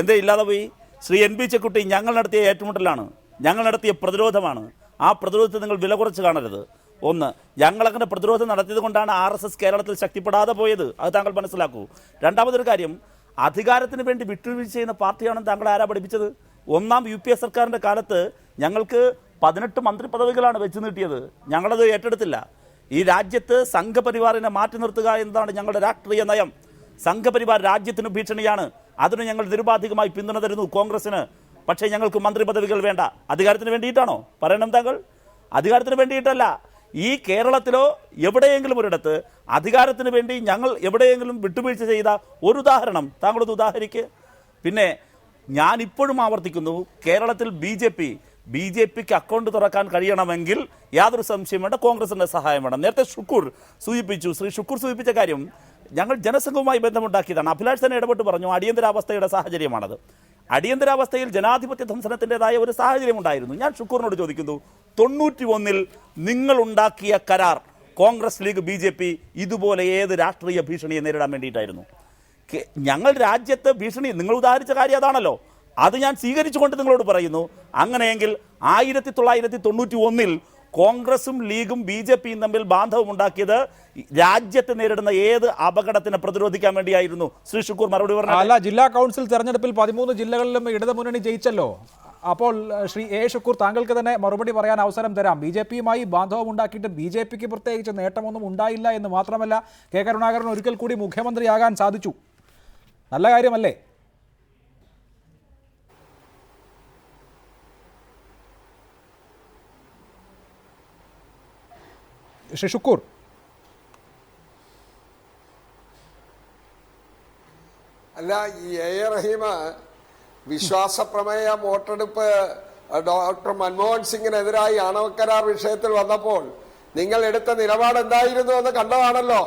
എന്തേ ഇല്ലാതെ പോയി? ശ്രീ NB ചുക്കുട്ടി, ഞങ്ങൾ നടത്തിയ ഏറ്റുമുട്ടലാണ്, ഞങ്ങൾ നടത്തിയ പ്രതിരോധമാണ്. ആ പ്രതിരോധത്തെ നിങ്ങൾ വില കുറച്ച് കാണരുത്. ഒന്ന്, ഞങ്ങളങ്ങനെ പ്രതിരോധം നടത്തിയത് കൊണ്ടാണ് RSS കേരളത്തിൽ ശക്തിപ്പെടാതെ പോയത്. അത് താങ്കൾ മനസ്സിലാക്കൂ. രണ്ടാമതൊരു കാര്യം, അധികാരത്തിന് വേണ്ടി വിട്ടുവീഴ്ച ചെയ്യുന്ന പാർട്ടിയാണെന്ന് താങ്കൾ ആരാ പഠിപ്പിച്ചത്? ഒന്നാം UPA സർക്കാരിൻ്റെ കാലത്ത് ഞങ്ങൾക്ക് 18 മന്ത്രി പദവികളാണ് വെച്ച് നീട്ടിയത്. ഞങ്ങളത് ഏറ്റെടുത്തില്ല. ഈ രാജ്യത്ത് സംഘപരിവാറിനെ മാറ്റി നിർത്തുക എന്നതാണ് ഞങ്ങളുടെ രാഷ്ട്രീയ നയം. സംഘപരിവാർ രാജ്യത്തിന് ഭീഷണിയാണ്. അതിന് ഞങ്ങൾ നിരുപാധികമായി പിന്തുണ തരുന്നു കോൺഗ്രസിന്. പക്ഷേ ഞങ്ങൾക്ക് മന്ത്രി പദവികൾ വേണ്ട. അധികാരത്തിന് വേണ്ടിയിട്ടാണോ? പറയണം താങ്കൾ. അധികാരത്തിന് വേണ്ടിയിട്ടല്ല. ഈ കേരളത്തിലോ എവിടെയെങ്കിലും ഒരിടത്ത് അധികാരത്തിന് വേണ്ടി ഞങ്ങൾ എവിടെയെങ്കിലും വിട്ടുവീഴ്ച ചെയ്ത ഒരു ഉദാഹരണം താങ്കളത് ഉദാഹരിക്ക്. പിന്നെ ഞാൻ ഇപ്പോഴും ആവർത്തിക്കുന്നു, കേരളത്തിൽ BJPക്ക് അക്കൗണ്ട് തുറക്കാൻ കഴിയണമെങ്കിൽ യാതൊരു സംശയം വേണ്ട, കോൺഗ്രസിൻ്റെ സഹായം വേണം. നേരത്തെ ശ്രീ ഷുക്കൂർ സൂചിപ്പിച്ച കാര്യം ഞങ്ങൾ ജനസംഘവുമായി ബന്ധമുണ്ടാക്കിയതാണ്. അഭിലാഷ് തന്നെ ഇടപെട്ട് പറഞ്ഞു, അടിയന്തരാവസ്ഥയുടെ സാഹചര്യമാണത്. അടിയന്തരാവസ്ഥയിൽ ജനാധിപത്യ ധ്വംസനത്തിൻ്റെതായ ഒരു സാഹചര്യം ഉണ്ടായിരുന്നു. ഞാൻ ഷുക്കൂറിനോട് ചോദിക്കുന്നു, 91 നിങ്ങൾ ഉണ്ടാക്കിയ കരാർ കോൺഗ്രസ് ലീഗ് BJP ഇതുപോലെ ഏത് രാഷ്ട്രീയ ഭീഷണിയെ നേരിടാൻ വേണ്ടിയിട്ടായിരുന്നു? ഞങ്ങൾ രാജ്യത്ത് ഭീഷണി നിങ്ങൾ ഉദാഹരിച്ച കാര്യം അതാണല്ലോ. അത് ഞാൻ സ്വീകരിച്ചുകൊണ്ട് നിങ്ങളോട് പറയുന്നു, അങ്ങനെയെങ്കിൽ 1991 കോൺഗ്രസും ലീഗും BJPയും തമ്മിൽ ബാന്ധവമുണ്ടാക്കിയത് രാജ്യത്ത് നേരിടുന്ന ഏത് അപകടത്തിനെ പ്രതിരോധിക്കാൻ വേണ്ടിയായിരുന്നു. ശ്രീ ഷുക്കൂർ മറുപടി പറഞ്ഞു. അല്ല, ജില്ലാ കൗൺസിൽ തെരഞ്ഞെടുപ്പിൽ 13 ജില്ലകളിലും ഇടതുമുന്നണി ജയിച്ചല്ലോ. അപ്പോൾ ശ്രീ എ ഷുക്കൂർ, താങ്കൾക്ക് തന്നെ മറുപടി പറയാൻ അവസരം തരാം. BJPയുമായി ബാന്ധവം ഉണ്ടാക്കിയിട്ട് BJPക്ക് പ്രത്യേകിച്ച് നേട്ടമൊന്നും ഉണ്ടായില്ല എന്ന് മാത്രമല്ല, കെ കരുണാകരൻ ഒരിക്കൽ കൂടി മുഖ്യമന്ത്രിയാകാൻ സാധിച്ചു. നല്ല കാര്യമല്ലേ? ശ്രീ ഷുക്കൂർ, അല്ല, ഈ A റഹീമ വിശ്വാസപ്രമേയ വോട്ടെടുപ്പ് ഡോക്ടർ മൻമോഹൻ സിംഗിനെതിരായി ആണവ കരാർ വിഷയത്തിൽ വന്നപ്പോൾ നിങ്ങൾ എടുത്ത നിലപാട് എന്തായിരുന്നു എന്ന് കണ്ടതാണല്ലോ.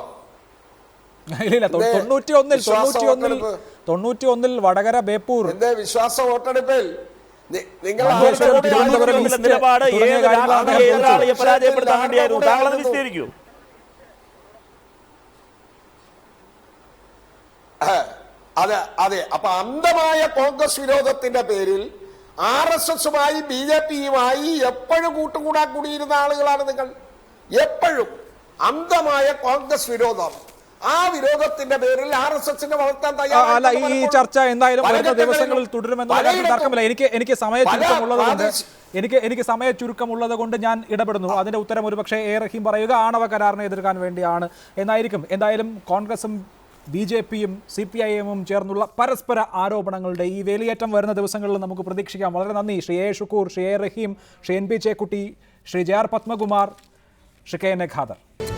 91 വടകര ബേപ്പൂർ വിശ്വാസ വോട്ടെടുപ്പിൽ നിങ്ങൾ നിലപാട് പരാജയപ്പെടുത്താൻ വേണ്ടിയായിരുന്നു. താങ്കളത് വിശദീകരിക്കൂ. അതെ. അപ്പൊ അന്ധമായ കോൺഗ്രസ് വിരോധത്തിന്റെ പേരിൽ RSSുമായി BJPയുമായി എപ്പോഴും കൂട്ടുകൂടാൻ ആളുകളാണ് നിങ്ങൾ. എപ്പോഴും അന്ധമായ കോൺഗ്രസ് വിരോധം. ആ വിരോധത്തിന്റെ പേരിൽ RSSനെ വളർത്താൻ തയ്യാറല്ല. ഈ ചർച്ച എന്തായാലും വരുന്ന ദിവസങ്ങളിൽ തുടരുമെന്നുള്ള തർക്കമില്ല. എനിക്ക് സമയ ചുരുക്കമുള്ളത് കൊണ്ട് ഞാൻ ഇടപെടുന്നു. അതിന്റെ ഉത്തരം ഒരുപക്ഷെ എ റഹീം പറയുക ആണവ കരാറിനെ എതിർക്കാൻ വേണ്ടിയാണ് എന്നായിരിക്കും. എന്തായാലും കോൺഗ്രസും BJPയും CPIMും ചേർന്നുള്ള പരസ്പര ആരോപണങ്ങളുടെ ഈ വേലിയേറ്റം വരുന്ന ദിവസങ്ങളിൽ നമുക്ക് പ്രതീക്ഷിക്കാം. വളരെ നന്ദി Shri A. Shukkur, Shri A. Rahim, Shri NP Chekutty, Shri JR Padmakumar, Shri KN Khader.